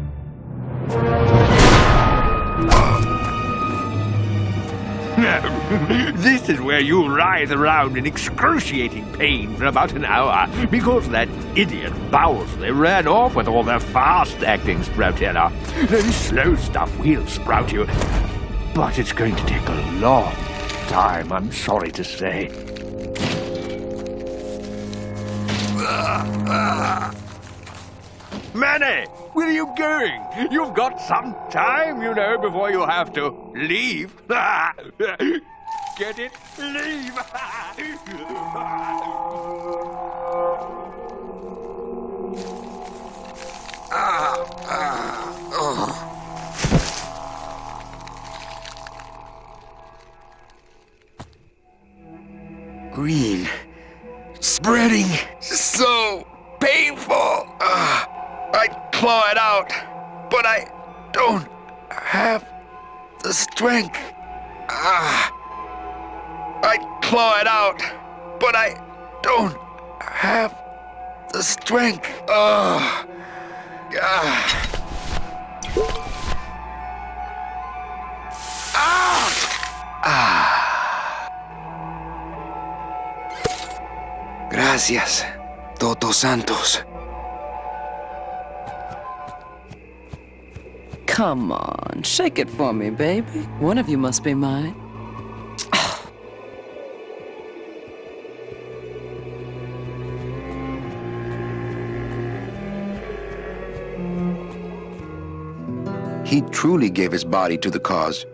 No, this is where you writhe around in excruciating pain for about an hour because that idiot Bowsley ran off with all the fast-acting Sproutella. This slow stuff will sprout you, but it's going to take a long time, I'm sorry to say. Manny, where are you going? You've got some time, you know, before you have to leave. Get it? Leave! Green. Spreading. So painful. I claw it out, but I don't have the strength. I claw it out, but I don't have the strength. Gracias, Toto Santos. Come on, shake it for me, baby. One of you must be mine. He truly gave his body to the cause.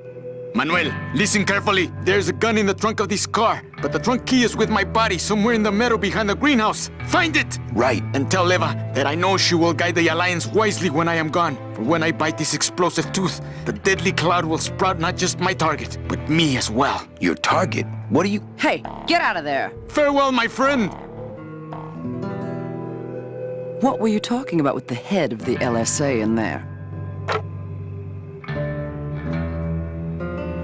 Manuel, listen carefully. There's a gun in the trunk of this car, but the trunk key is with my body somewhere in the meadow behind the greenhouse. Find it! Right. And tell Eva that I know she will guide the Alliance wisely when I am gone. For when I bite this explosive tooth, the deadly cloud will sprout not just my target, but me as well. Your target? What are you... Hey, get out of there! Farewell, my friend! What were you talking about with the head of the LSA in there?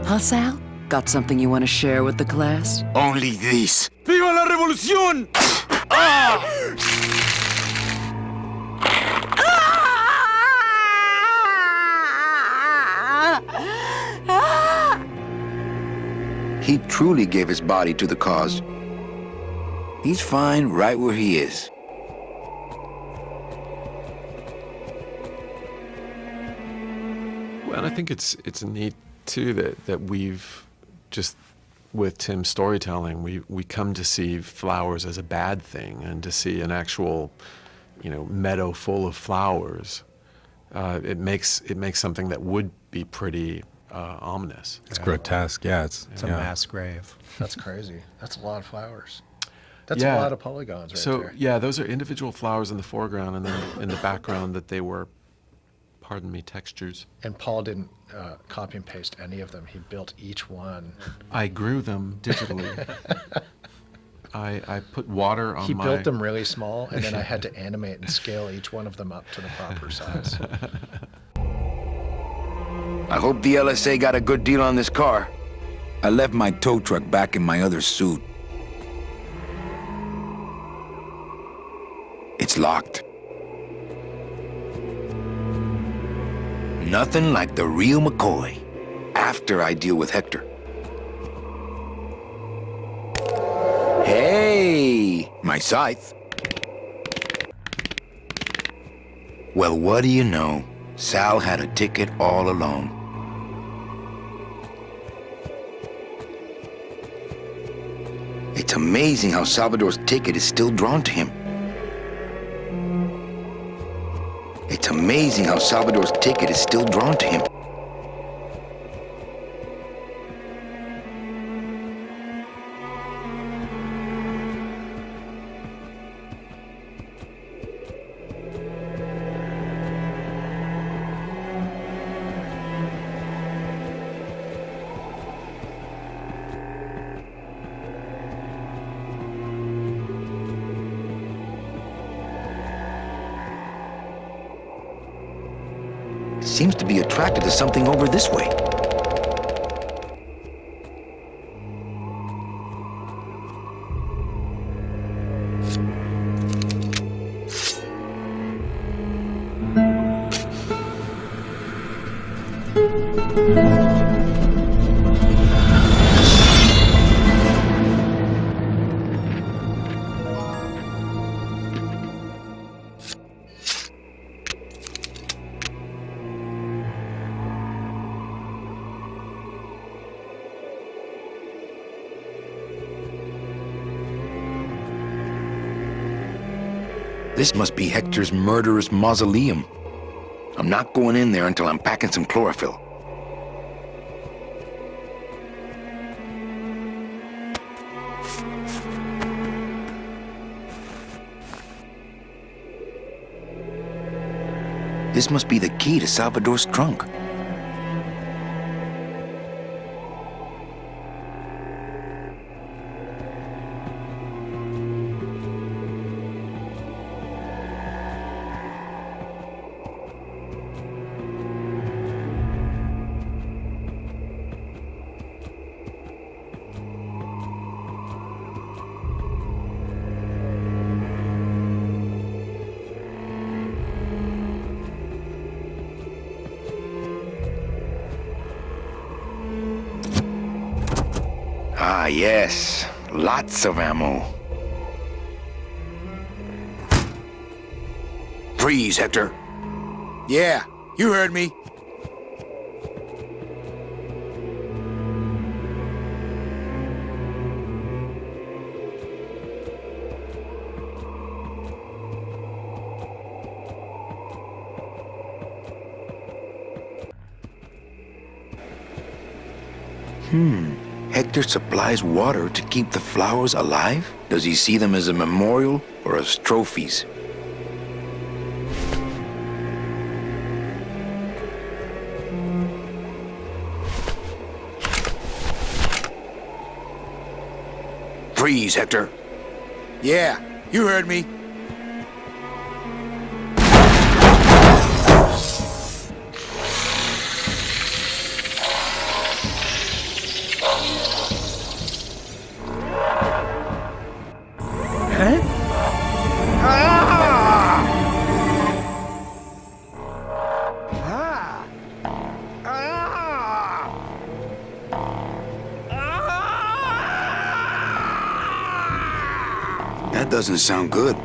Huh, Sal? Got something you want to share with the class? Only this. Viva la revolución! Ah! truly gave his body to the cause. He's fine right where he is. Well, I think it's neat too that we've just, with Tim's storytelling, we come to see flowers as a bad thing, and to see an actual, meadow full of flowers. It makes something that would be pretty ominous. It's grotesque. Yeah, it's a mass grave. That's crazy. That's a lot of flowers. That's a lot of polygons right there. So yeah, those are individual flowers in the foreground, and then in the background that they were, pardon me, textures. And Paul didn't copy and paste any of them. He built each one. I grew them digitally. I put water on He built them really small, and then I had to animate and scale each one of them up to the proper size. I hope the LSA got a good deal on this car. I left my tow truck back in my other suit. It's locked. Nothing like the real McCoy after I deal with Hector. Hey, my scythe. Well, what do you know? Sal had a ticket all along. It's amazing how Salvador's ticket is still drawn to him. It's amazing how Salvador's ticket is still drawn to him. Seems to be attracted to something over this way. This must be Hector's murderous mausoleum. I'm not going in there until I'm packing some chlorophyll. This must be the key to Salvador's trunk. Ah, yes. Lots of ammo. Freeze, Hector. Yeah, you heard me. Hector supplies water to keep the flowers alive? Does he see them as a memorial or as trophies? Freeze, Hector. Yeah, you heard me. doesn't sound good.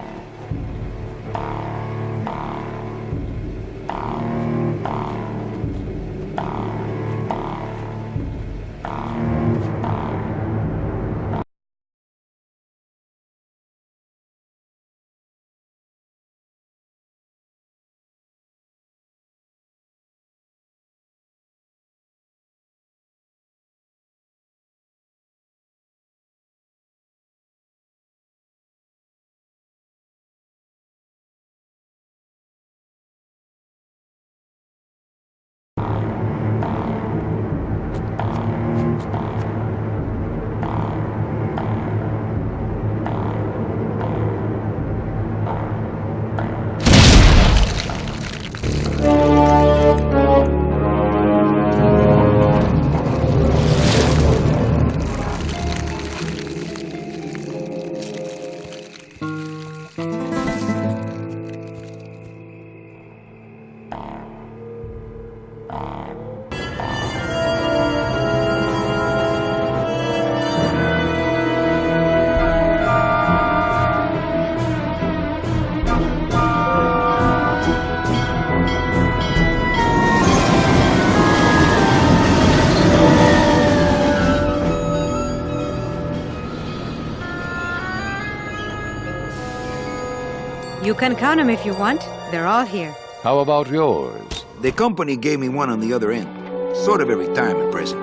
You can count them if you want. They're all here. How about yours? The company gave me one on the other end. Sort of a retirement present.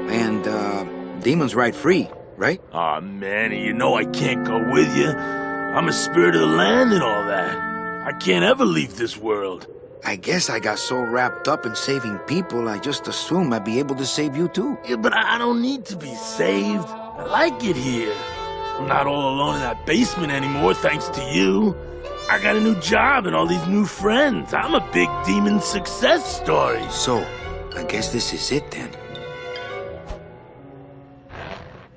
And, demons ride free, right? Aw, Manny, you know I can't go with you. I'm a spirit of the land and all that. I can't ever leave this world. I guess I got so wrapped up in saving people, I just assumed I'd be able to save you too. Yeah, but I don't need to be saved. I like it here. I'm not all alone in that basement anymore, thanks to you. I got a new job and all these new friends. I'm a big demon success story. So, I guess this is it then.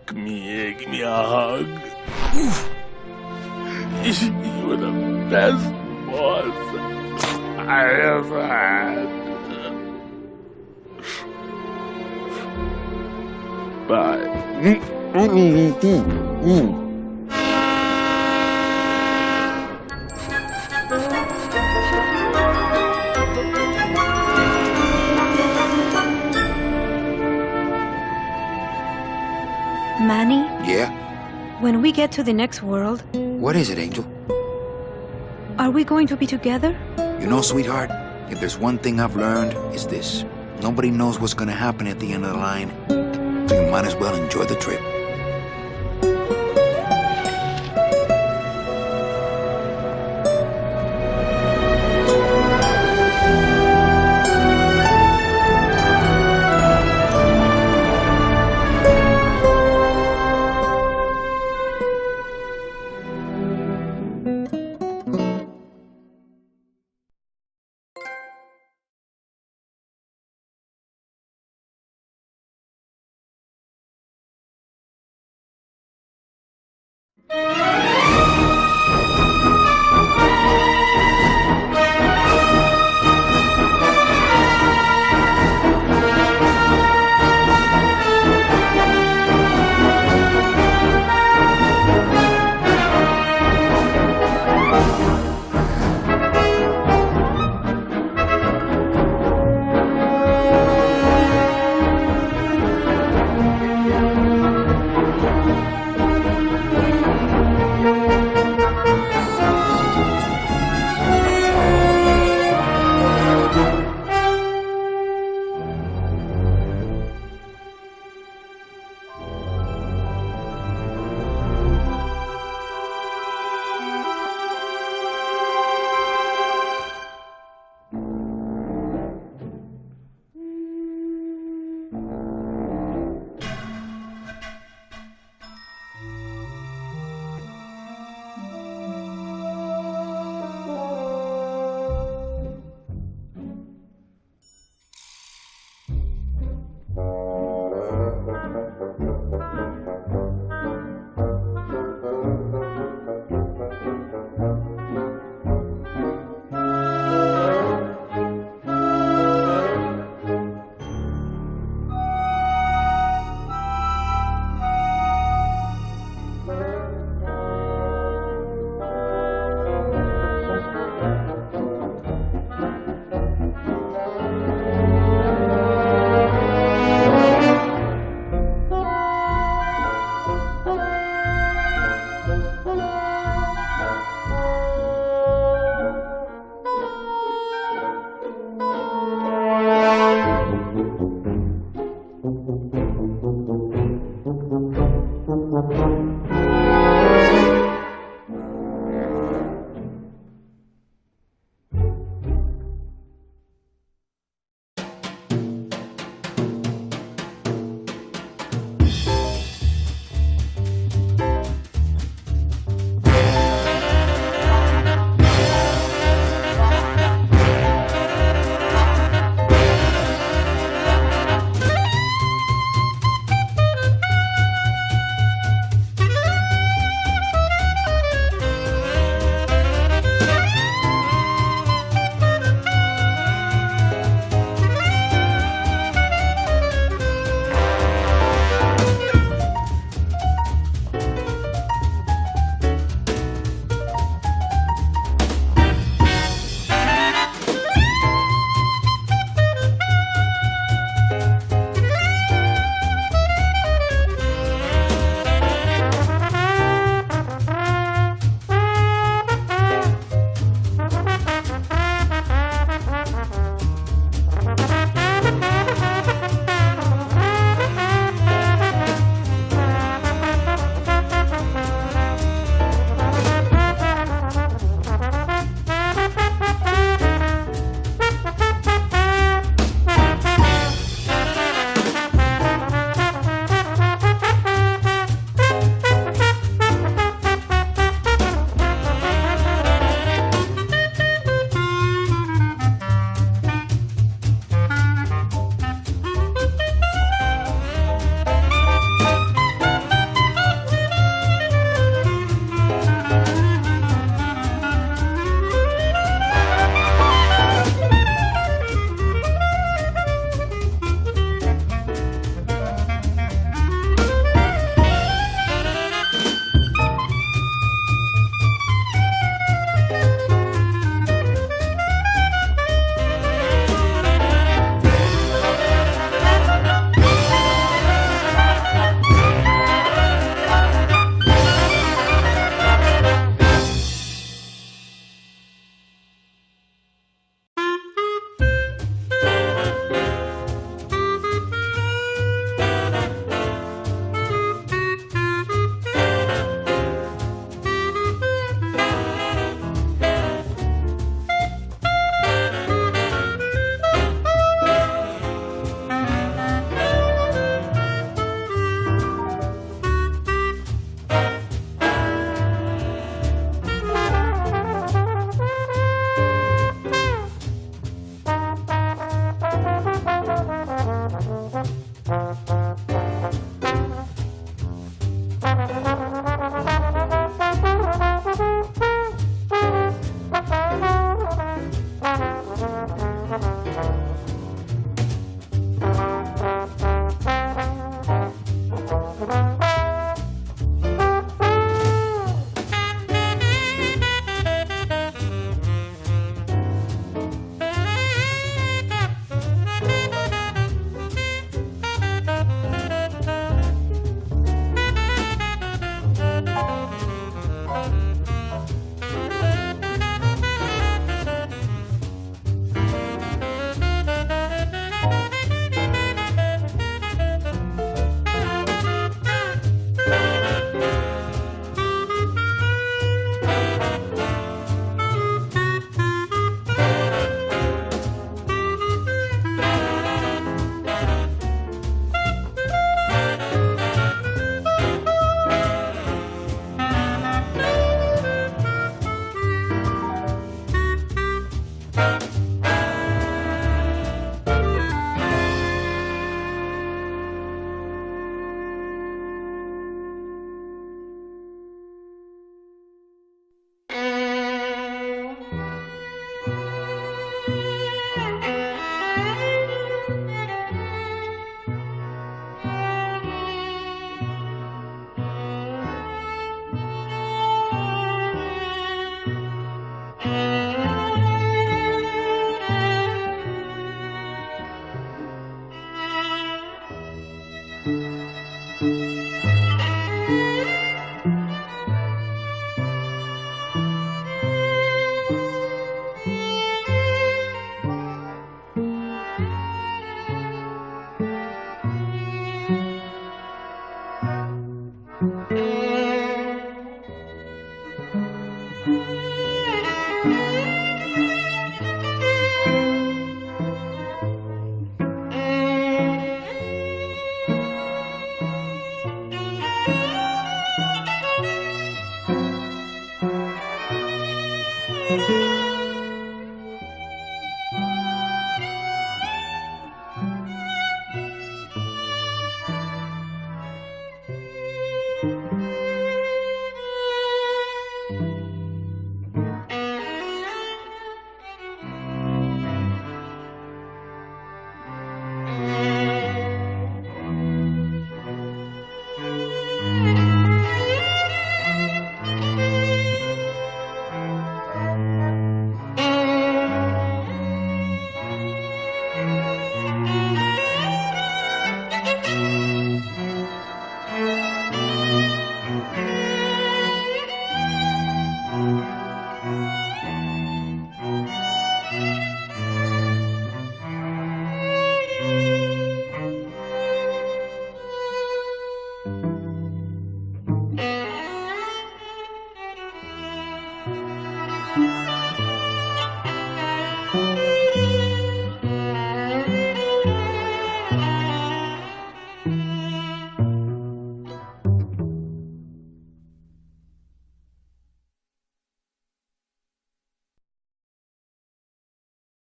Come here, give me a hug. You were the best boss I ever had. Bye. Manny, Yeah? when we get to the next world, What is it, Angel? are we going to be together? You know, sweetheart, if there's one thing I've learned, it's this. Nobody knows what's gonna happen at the end of the line. So you might as well enjoy the trip. Thank you.